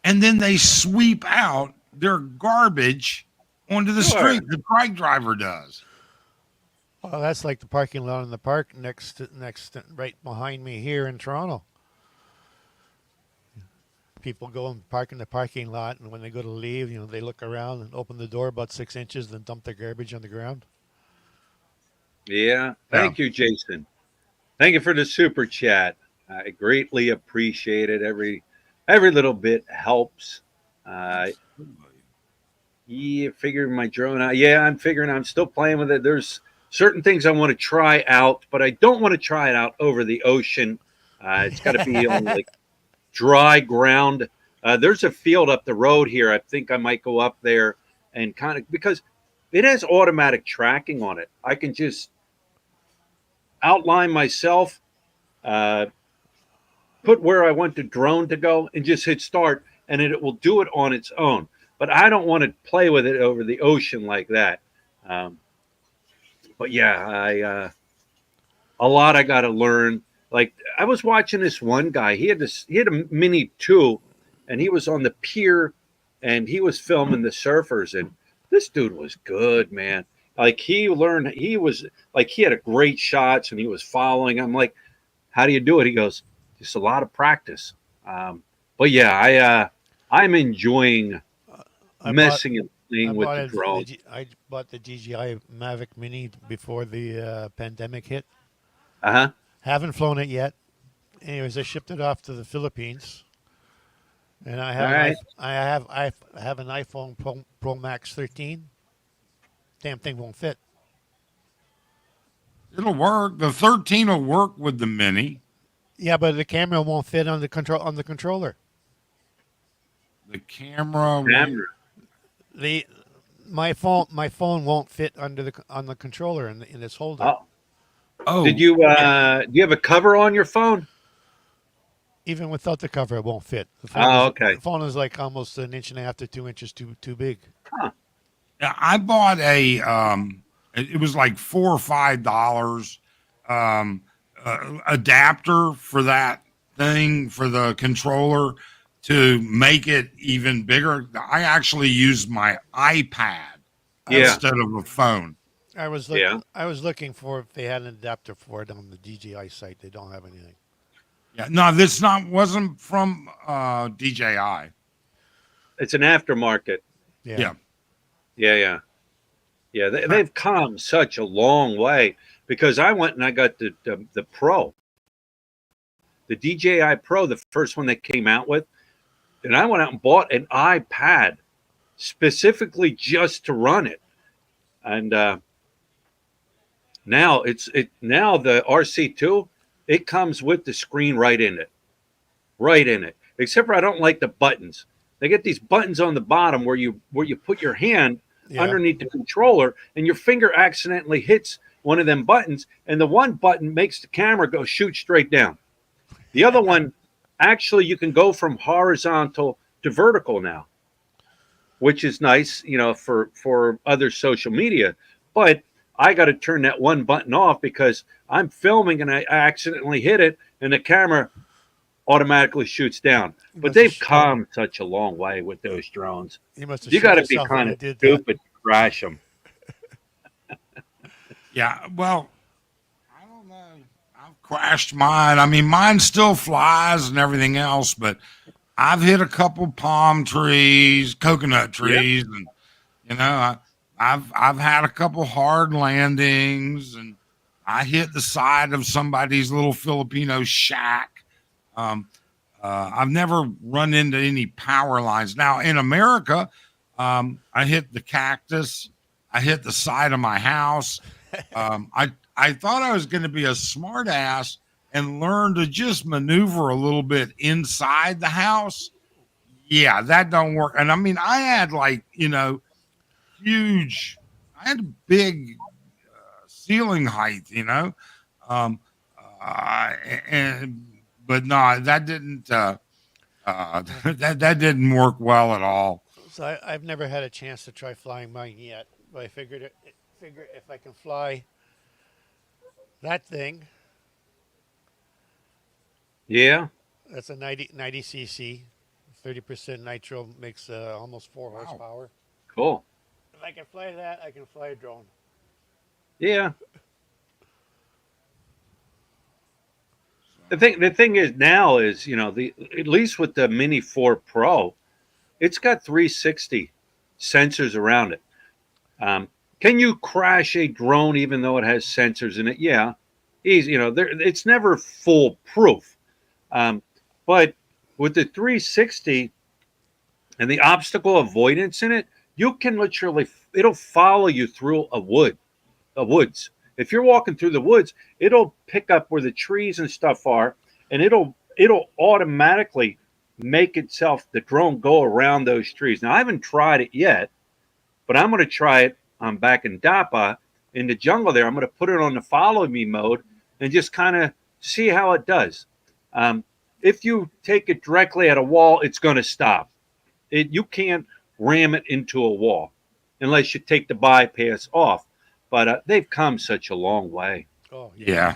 B: and then they sweep out their garbage onto the
A: Sure.
B: street. The trike driver does.
C: Well, that's like the parking lot in the park right behind me here in Toronto. People go and park in the parking lot, and when they go to leave, they look around and open the door about 6 inches, then dump their garbage on the ground.
A: Yeah.
B: Yeah.
A: Thank you, Jason. Thank you for the super chat. I greatly appreciate it. Every little bit helps. Yeah, figuring my drone out. Yeah, I'm figuring. I'm still playing with it. There's certain things I want to try out, but I don't want to try it out over the ocean. It's got to be on like dry ground. There's a field up the road here. I think I might go up there and kind of, because it has automatic tracking on it. I can just outline myself, uh, put where I want the drone to go, and just hit start, and it will do it on its own. But I don't want to play with it over the ocean like that. Um, but yeah, a lot I got to learn. Like I was watching this one guy. He had a Mini 2, and he was on the pier, and he was filming the surfers. And this dude was good, man. Like he learned. He was like he had a great shots, and he was following. I'm like, how do you do it? He goes, just a lot of practice. But yeah, I'm enjoying messing and playing with the drone.
C: I bought the DJI Mavic Mini before the pandemic hit.
A: Uh-huh.
C: Haven't flown it yet. Anyways, I shipped it off to the Philippines, and I have
A: All right.
C: I have an iPhone Pro Max 13. Damn thing won't fit.
B: It'll work. The 13 will work with the Mini.
C: Yeah, but the camera won't fit on the controller.
B: The camera.
C: My phone won't fit on the controller in this holder.
B: Oh.
A: Did you do you have a cover on your phone?
C: Even without the cover, it won't fit.
A: Okay.
C: The phone is like almost 1.5 to 2 inches too big.
A: Huh.
B: Yeah, I bought it was like $4 or $5 adapter for that thing for the controller to make it even bigger. I actually used my iPad instead of a phone.
C: I was looking for if they had an adapter for it on the DJI site. They don't have anything.
B: Yeah, no, this wasn't from DJI.
A: It's an aftermarket.
C: Yeah.
A: They've come such a long way, because I went and I got the Pro, the DJI Pro, the first one they came out with, and I went out and bought an iPad specifically just to run it, and now now the RC2, it comes with the screen right in it. Except for I don't like the buttons. They get these buttons on the bottom where you put your hand underneath the controller, and your finger accidentally hits one of them buttons, and the one button makes the camera go shoot straight down. The other one, actually, you can go from horizontal to vertical now, which is nice, for other social media. But I got to turn that one button off because I'm filming and I accidentally hit it, and the camera automatically shoots down. But they've come such a long way with those drones. You got to be kind of stupid to crash them.
B: Yeah, well, I don't know. I've crashed mine. I mean, mine still flies and everything else, but I've hit a couple palm trees, coconut trees, and I've had a couple hard landings, and I hit the side of somebody's little Filipino shack. I've never run into any power lines. Now in America, I hit the cactus. I hit the side of my house. I thought I was going to be a smart ass and learn to just maneuver a little bit inside the house. Yeah, that don't work. And I mean, I had like, huge, I had big ceiling height, um, uh, and but no, that didn't that didn't work well at all.
C: So I've never had a chance to try flying mine yet, but I figure if I can fly that thing,
A: Yeah.
C: that's a 90 cc, 30% nitro makes almost 4
B: Wow.
C: horsepower.
A: Cool.
C: If I can fly that, I can fly a drone.
A: Yeah. The thing is now is, the at least with the Mini 4 Pro, it's got 360 sensors around it. Can you crash a drone even though it has sensors in it? Yeah. Easy, it's never foolproof. Um, but with the 360 and the obstacle avoidance in it, you can literally, it'll follow you through woods. If you're walking through the woods, it'll pick up where the trees and stuff are, and it'll automatically make itself, the drone, go around those trees. Now I haven't tried it yet, but I'm going to try it. I'm back in Dapa in the jungle there. I'm going to put it on the follow me mode and just kind of see how it does. If you take it directly at a wall, it's going to stop. You can't ram it into a wall unless you take the bypass off. But they've come such a long way.
C: Oh
B: Yeah.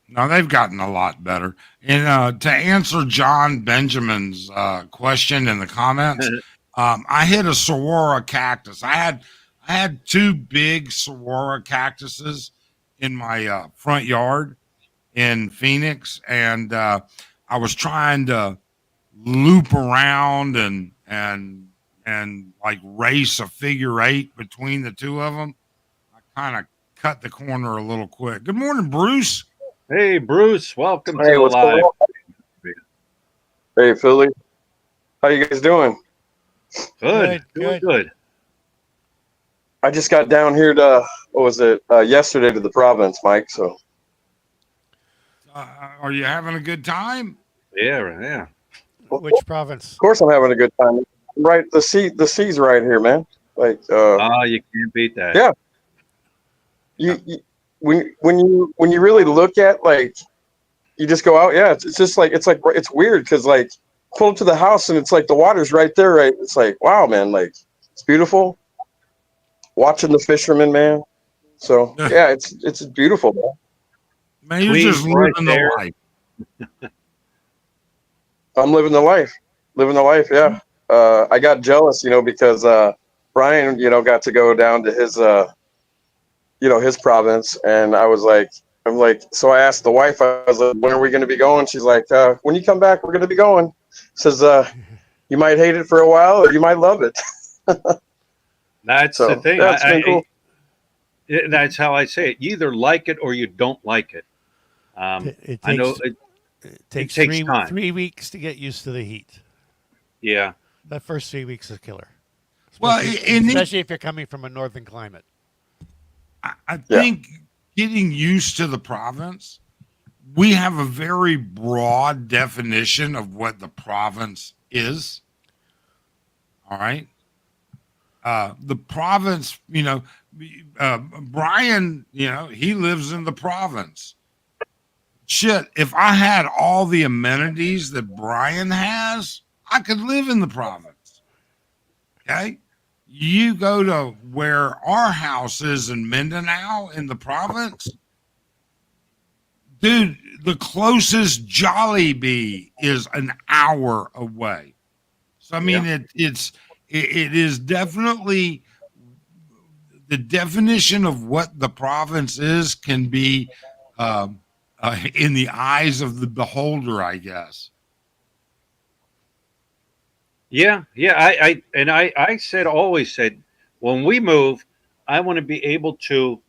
B: No, they've gotten a lot better. And to answer John Benjamin's question in the comments, I hit a saguaro cactus. I had two big saguaro cactuses in my front yard in Phoenix, and I was trying to loop around and like race a figure eight between the two of them. I kind of cut the corner a little quick. Good morning, Bruce.
A: Hey, Bruce, welcome to
D: Hey,
A: the
D: what's going
A: live.
D: on? Hey, Philly. How you guys doing?
A: Good, doing good.
D: I just got down here to, what was it, yesterday to the province, Mike. So,
B: Are you having a good time?
A: Yeah.
C: Which province?
D: of course I'm having a good time. Right, the sea's right here, man. Like,
A: You can't beat that.
D: Yeah. you when you really look at, like, you just go out. Yeah, it's just like, it's weird because, like, pull up to the house and it's like the water's right there, right? It's like, wow, man, like, it's beautiful. Watching the fishermen, man. So yeah, it's beautiful, man.
B: Man, you're
A: Queen,
B: just
A: right
B: living
A: there.
B: the life.
D: I'm living the life. Yeah. I got jealous, because Brian, got to go down to his his province, and so I asked the wife, I was like, when are we going to be going? She's like, when you come back, we're going to be going. Says, you might hate it for a while or you might love it.
A: That's
D: So,
A: the thing.
D: yeah, it's been cool.
A: That's how I say it. You either like it or you don't like it.
C: It
A: I know
C: takes
A: takes time.
C: 3 weeks to get used to the heat.
A: Yeah.
C: That first 3 weeks is killer.
B: Well,
C: Especially if you're coming from a northern climate.
B: I think getting used to the province, we have a very broad definition of what the province is. All right. The province, Brian, he lives in the province. Shit, if I had all the amenities that Brian has, I could live in the province. Okay. You go to where our house is in Mindanao in the province, dude, the closest Jollibee is an hour away. So, I mean, it is definitely the definition of what the province is can be in the eyes of the beholder, I guess.
A: Yeah. I always said, when we move, I want to be able to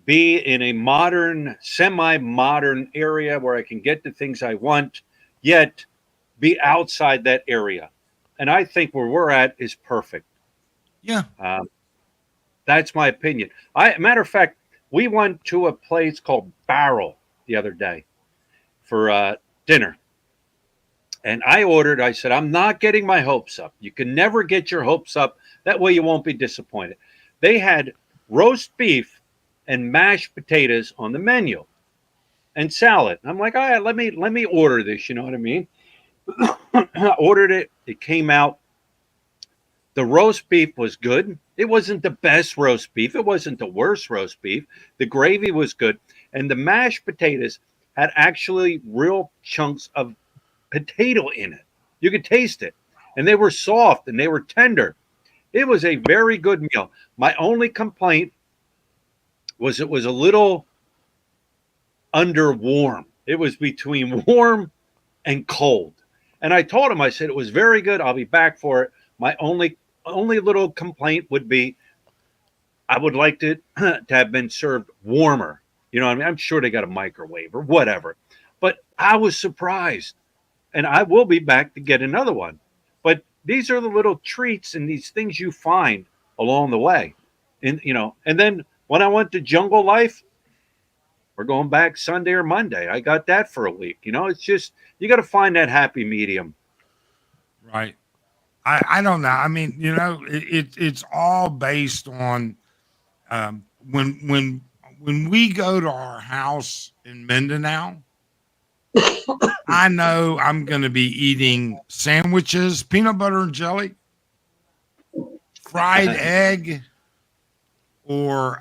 A: be in a modern, semi-modern area where I can get the things I want, yet be outside that area. And I think where we're at is perfect.
B: Yeah.
A: That's my opinion. Matter of fact, we went to a place called Barrel the other day for dinner. And I said, I'm not getting my hopes up. You can never get your hopes up. That way you won't be disappointed. They had roast beef and mashed potatoes on the menu and salad. I'm like, all right, let me order this. You know what I mean? I ordered it. It came out. The roast beef was good. It wasn't the best roast beef. It wasn't the worst roast beef. The gravy was good. And the mashed potatoes had actually real chunks of potato in it. You could taste it. And they were soft and they were tender. It was a very good meal. My only complaint was it was a little under warm. It was between warm and cold. And I told him, I said, it was very good. I'll be back for it. My only little complaint would be I would like to have been served warmer. You know what I mean? I'm sure they got a microwave or whatever. But I was surprised. And I will be back to get another one. But these are the little treats and these things you find along the way. And and then when I went to Jungle Life, we're going back Sunday or Monday. I got that for a week. It's just you got to find that happy medium.
B: Right. I don't know. I mean, it's all based on when we go to our house in Mindanao. I know I'm going to be eating sandwiches, peanut butter and jelly, fried egg, or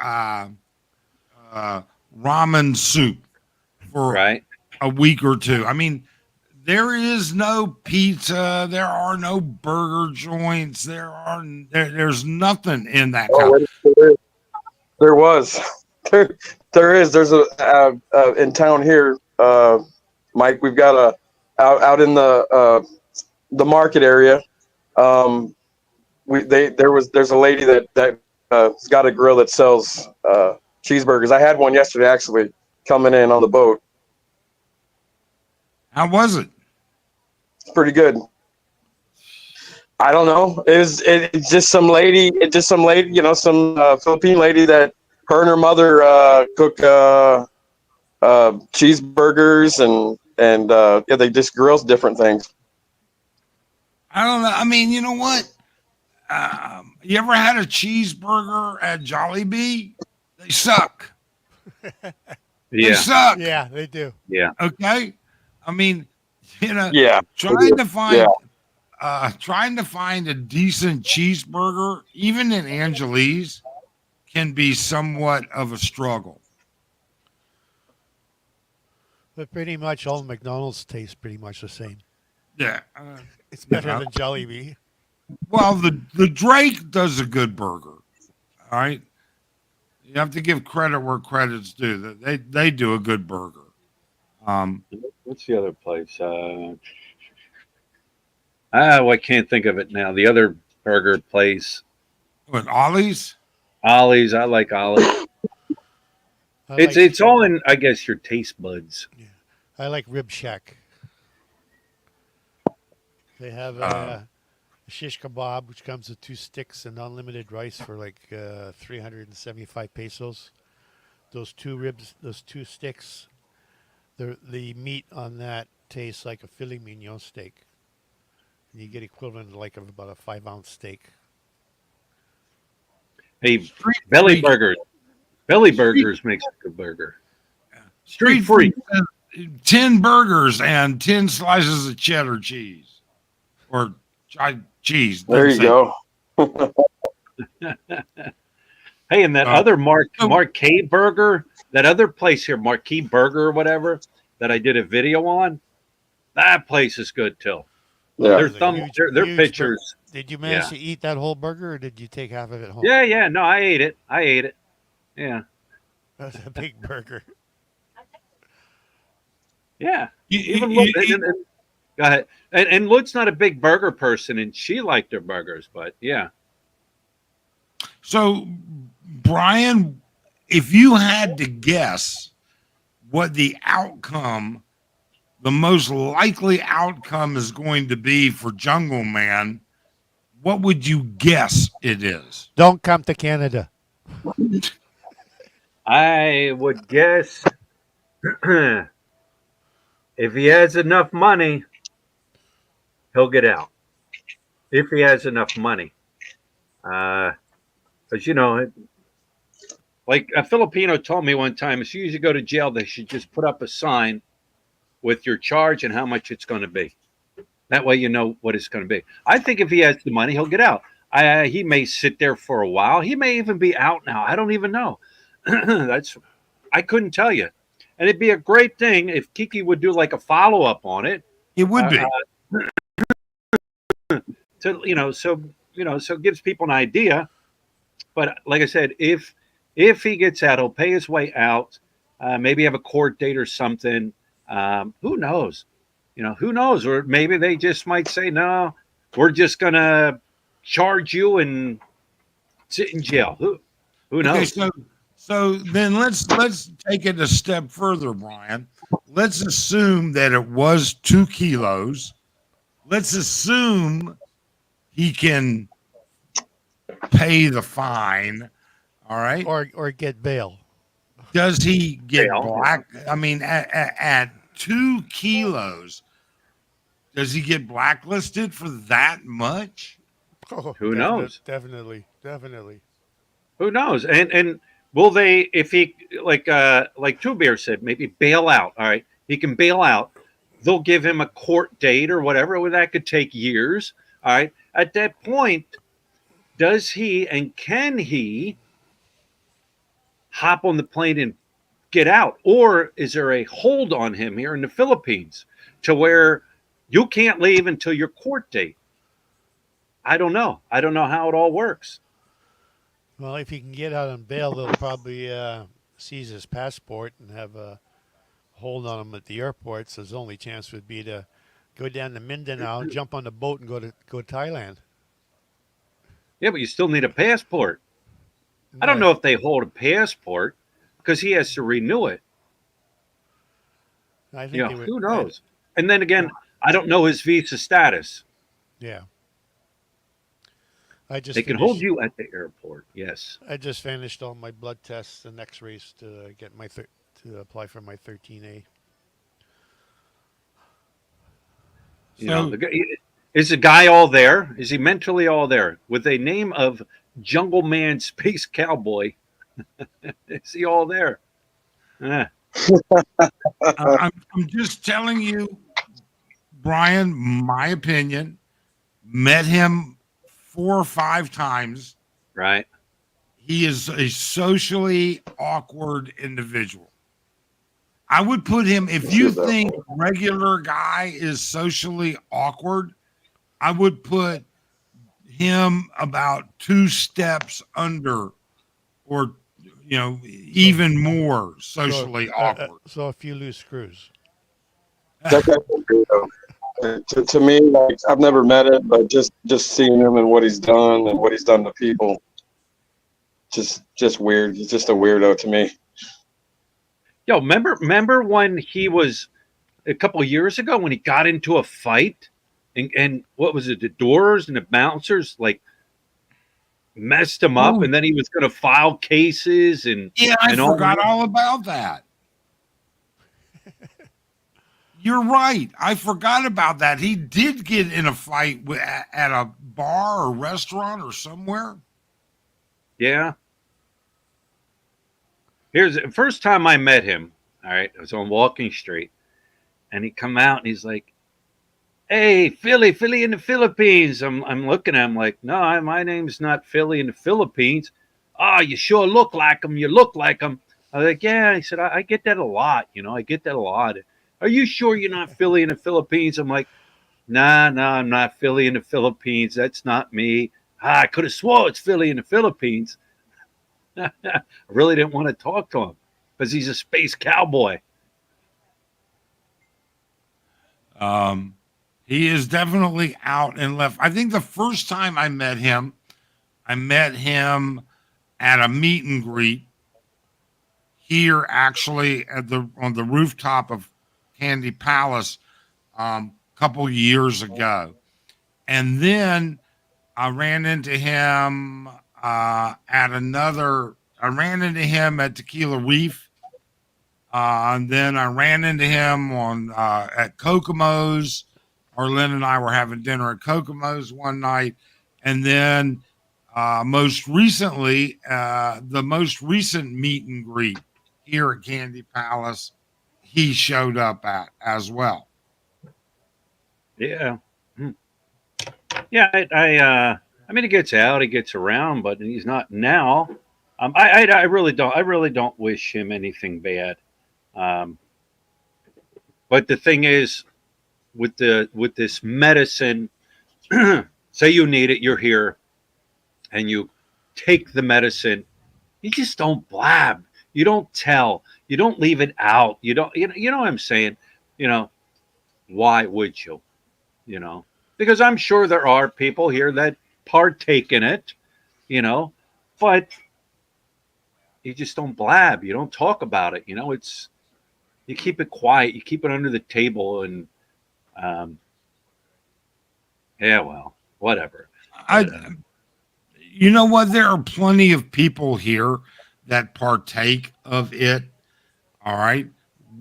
B: ramen soup for a week or two. I mean, there is no pizza. There are no burger joints. There's nothing in that.
D: There was. There is. There's a in town here, Mike. We've got out in the market area. There's a lady that has got a grill that sells cheeseburgers. I had one yesterday actually coming in on the boat.
B: How was it?
D: Pretty good. I don't know. It's just some lady. Some Philippine lady that her and her mother cook cheeseburgers and they just grills different things.
B: I don't know. I mean, you know what? You ever had a cheeseburger at Jollibee? They suck. They suck.
C: Yeah, they do.
A: Yeah.
B: Okay. I mean,
D: Yeah.
B: trying to find a decent cheeseburger, even in Angeles, can be somewhat of a struggle.
C: But pretty much all McDonald's taste pretty much the same.
B: Yeah.
C: It's better than Jollibee.
B: Well, the Drake does a good burger. All right. You have to give credit where credit's due. They do a good burger.
A: What's the other place? I can't think of it now. The other burger place.
B: What, Ollie's?
A: Ollie's. I like Ollie's. It's all in, I guess, your taste buds.
C: Yeah. I like Rib Shack. They have a shish kebab, which comes with 2 sticks and unlimited rice for like 375 pesos. Those 2 sticks, the meat on that tastes like a filet mignon steak. And you get equivalent like of about a 5-ounce steak.
A: Hey, Belly Burgers. Belly Burgers makes a good burger. Street Freak.
B: 10 burgers and 10 slices of cheddar cheese. Or cheese.
D: There you go.
A: Hey, and that other Marquee Burger, that other place here, Marquee Burger or whatever, that I did a video on, that place is good too.
D: Yeah.
A: Their pictures.
C: Did you manage to eat that whole burger, or did you take half of it home?
A: Yeah. No, I ate it. Yeah.
C: That's a big burger.
A: Yeah. Go ahead. And Luke's not a big burger person, and she liked her burgers, but yeah.
B: So, Brian, if you had to guess what the most likely outcome is going to be for Jungle Man, what would you guess it is?
C: Don't come to Canada.
A: I would guess if he has enough money, he'll get out. If he has enough money, because like a Filipino told me one time, as soon as you go to jail, they should just put up a sign with your charge and how much it's going to be. That way, you know what it's going to be. I think if he has the money, he'll get out. He may sit there for a while. He may even be out now. I don't even know. I couldn't tell you. And it'd be a great thing if Kiki would do like a follow up on it.
B: It would be.
A: So it gives people an idea. But like I said, if he gets out, he'll pay his way out. Maybe have a court date or something. Who knows? Who knows? Or maybe they just might say, no, we're just gonna charge you and sit in jail. Who knows?
B: Okay, so then let's take it a step further, Brian. Let's assume that it was 2 kilos. Let's assume he can pay the fine. All right.
C: Or get bail.
B: Does he get
A: Bail.
B: black? I mean, at 2 kilos, does he get blacklisted for that much?
C: Oh,
A: Who knows?
C: Definitely.
A: Who knows? And will they, if he like Two Bear said, maybe bail out? All right, he can bail out. They'll give him a court date or whatever. Well, that could take years. All right. At that point, does he and can he hop on the plane and get out? Or is there a hold on him here in the Philippines to where you can't leave until your court date? I don't know. I don't know how it all works.
C: Well, if he can get out on bail, they'll probably seize his passport and have a hold on him at the airport. So his only chance would be to go down to Mindanao, jump on the boat, and go to Thailand.
A: Yeah, but you still need a passport. I don't know if they hold a passport because he has to renew it.
C: I think
A: Who knows? And then again, I don't know his visa status.
C: Yeah.
A: They can hold you at the airport. Yes.
C: I just finished all my blood tests and X-rays to get my to apply for my 13A.
A: Is the guy all there? Is he mentally all there? With a name of Jungle Man Space Cowboy, is he all there?
B: I'm just telling you, Brian, my opinion. Met him 4 or 5 times.
A: Right.
B: He is a socially awkward individual. I would put him, if you think regular guy is socially awkward, I would put him about 2 steps under, or even more socially awkward.
C: So a few loose screws.
D: To me, like, I've never met it, but just seeing him and what he's done and what he's done to people, just weird. He's just a weirdo to me.
A: Yo, remember when he was a couple of years ago when he got into a fight and what was it? The doors and the bouncers like messed him up, and then he was going to file cases and
B: I forgot all about that. You're right. I forgot about that. He did get in a fight at a bar or restaurant or somewhere.
A: Yeah. Here's the first time I met him. All right, I was on Walking Street, and he come out and he's like, "Hey, Philly in the Philippines." I'm looking at him like, "No, my name's not Philly in the Philippines." "Oh, you sure look like him. You look like him." I was like, "Yeah." He said, I get that a lot. I get that a lot. "Are you sure you're not Philly in the Philippines?" I'm like, Nah, I'm not Philly in the Philippines. That's not me. I could have swore it's Philly in the Philippines. I really didn't want to talk to him because he's a space cowboy.
B: He is definitely out and left. I think the first time I met him at a meet and greet here, actually on the rooftop of Candy Palace a couple years ago. And then I ran into him at another I ran into him at Tequila Reef. And then I ran into him on at Kokomo's. Arlen and I were having dinner at Kokomo's one night. And then most recently, the most recent meet and greet here at Candy Palace, he showed up at as well.
A: Yeah. Yeah, I mean, he gets out, he gets around, but he's not now. I really don't wish him anything bad. But the thing is, with this medicine, say you need it, you're here, and you take the medicine, you just don't blab, you don't tell, you don't leave it out, you don't, you know what I'm saying, you know, why would you, you know? Because I'm sure there are people here that partake in it, you know, but you just don't blab. You don't talk about it. You know, you keep it quiet. You keep it under the table, and yeah, well, whatever.
B: You know what? There are plenty of people here that partake of it. All right,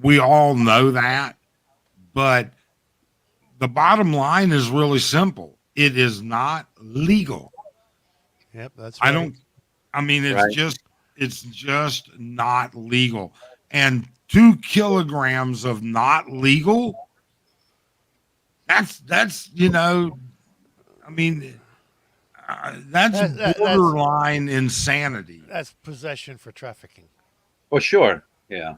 B: we all know that, but the bottom line is really simple. It is not legal.
C: Yep, that's right.
B: I mean,
A: Right.
B: it's just not legal. And 2 kilograms of not legal, that's you know, I mean, that's borderline insanity.
C: That's possession for trafficking.
A: Well, sure. Yeah.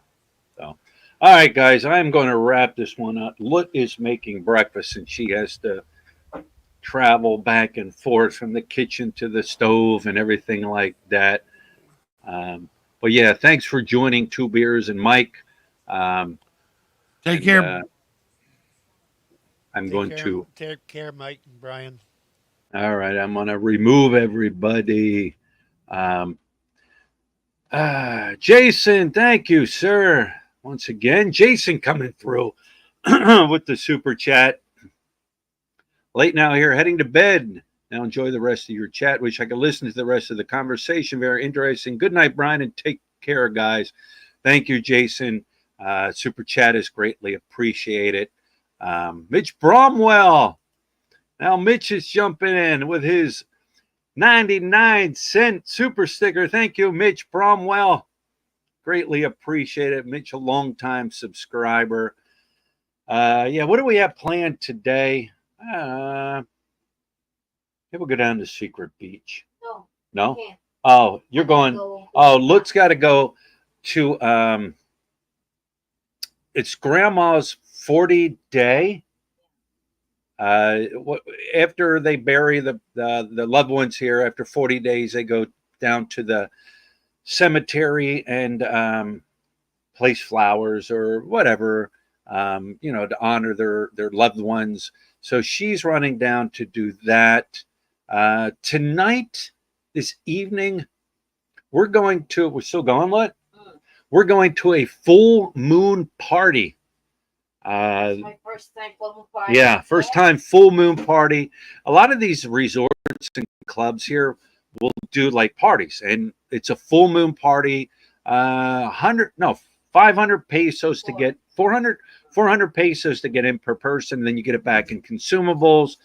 A: So, all right, guys, I'm going to wrap this one up. Lut is making breakfast, and she has to travel back and forth from the kitchen to the stove and everything like that. But yeah, thanks for joining Two Beers and Mike.
B: Take care.
C: Take care, Mike and Brian.
A: All right, I'm going to remove everybody. Jason, thank you, sir. Once again, Jason coming through with the super chat. Late now here, heading to bed. Now enjoy the rest of your chat. Wish I could listen to the rest of the conversation. Very interesting. Good night, Brian, and take care, guys. Thank you, Jason. Super chat is greatly appreciated. Mitch Bromwell. Now Mitch is jumping in with his 99-cent super sticker. Thank you, Mitch Bromwell. Greatly appreciated. Mitch, a longtime subscriber. Yeah, what do we have planned today? Maybe we'll go down to Secret Beach. No? Oh, you're going. Oh, Lut's got to go to it's Grandma's 40 day. After they bury the loved ones here, after 40 days, they go down to the cemetery and place flowers or whatever, you know, to honor their loved ones. So she's running down to do that. Tonight, this evening, we're still going, what? We're going to a full moon party.
E: My first time full moon party.
A: Yeah, first time full moon party. A lot of these resorts and clubs here will do like parties, and it's a full moon party. 500 pesos to get 400 pesos to get in per person. Then you get it back in consumables.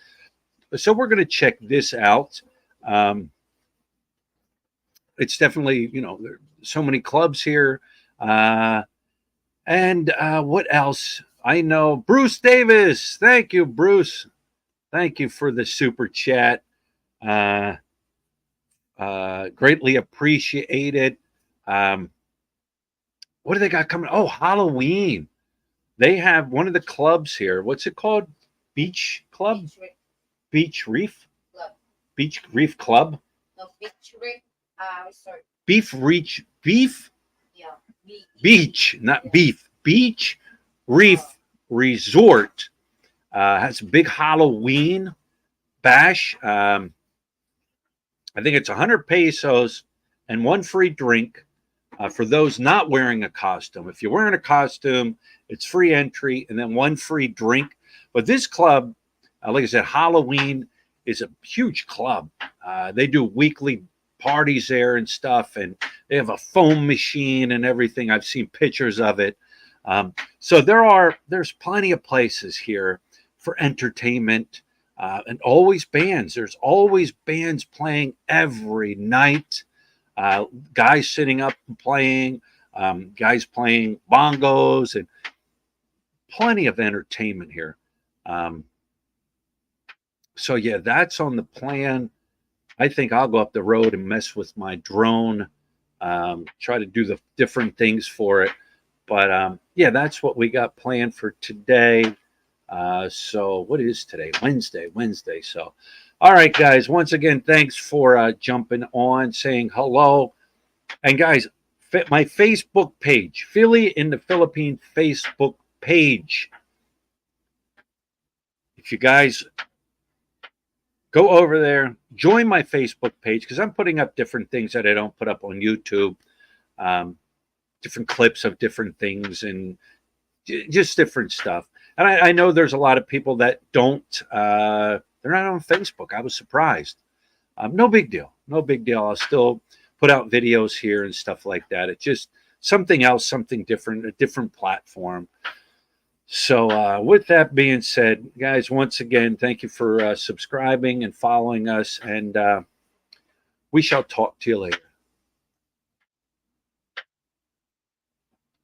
A: So we're going to check this out. It's definitely, you know, there's so many clubs here. And what else? I know Bruce Davis. Thank you, Bruce. Thank you for the super chat. Greatly appreciated. What do they got coming? Oh, Halloween. They have one of the clubs here. What's it called? Beach Club? Beach Reef?
E: Club.
A: Beach Reef Club?
E: No, Beach Reef Resort.
A: Beef?
E: Yeah.
A: Beach, not beef. Beach Reef Resort has a big Halloween bash. I think it's 100 pesos and one free drink for those not wearing a costume. If you're wearing a costume, it's free entry and then one free drink. But this club, like I said, Halloween is a huge club. They do weekly parties there and stuff, and they have a foam machine and everything. I've seen pictures of it. So there's plenty of places here for entertainment, and always bands. There's always bands playing every night. Guys sitting up and playing, guys playing bongos, and plenty of entertainment here. So yeah, that's on the plan. I think I'll go up the road and mess with my drone, try to do the different things for it. But yeah, that's what we got planned for today. So what is today? Wednesday. So, all right, guys, once again, thanks for jumping on, saying hello. And guys, my Facebook page, Philly in the Philippines Facebook page. If you guys go over there, join my Facebook page, because I'm putting up different things that I don't put up on YouTube. Different clips of different things and just different stuff. And I know there's a lot of people that don't, they're not on Facebook. I was surprised. No big deal. No big deal. I'll still put out videos here and stuff like that. It's just something else, something different, a different platform. So with that being said, guys, once again, thank you for subscribing and following us. And we shall talk to you later.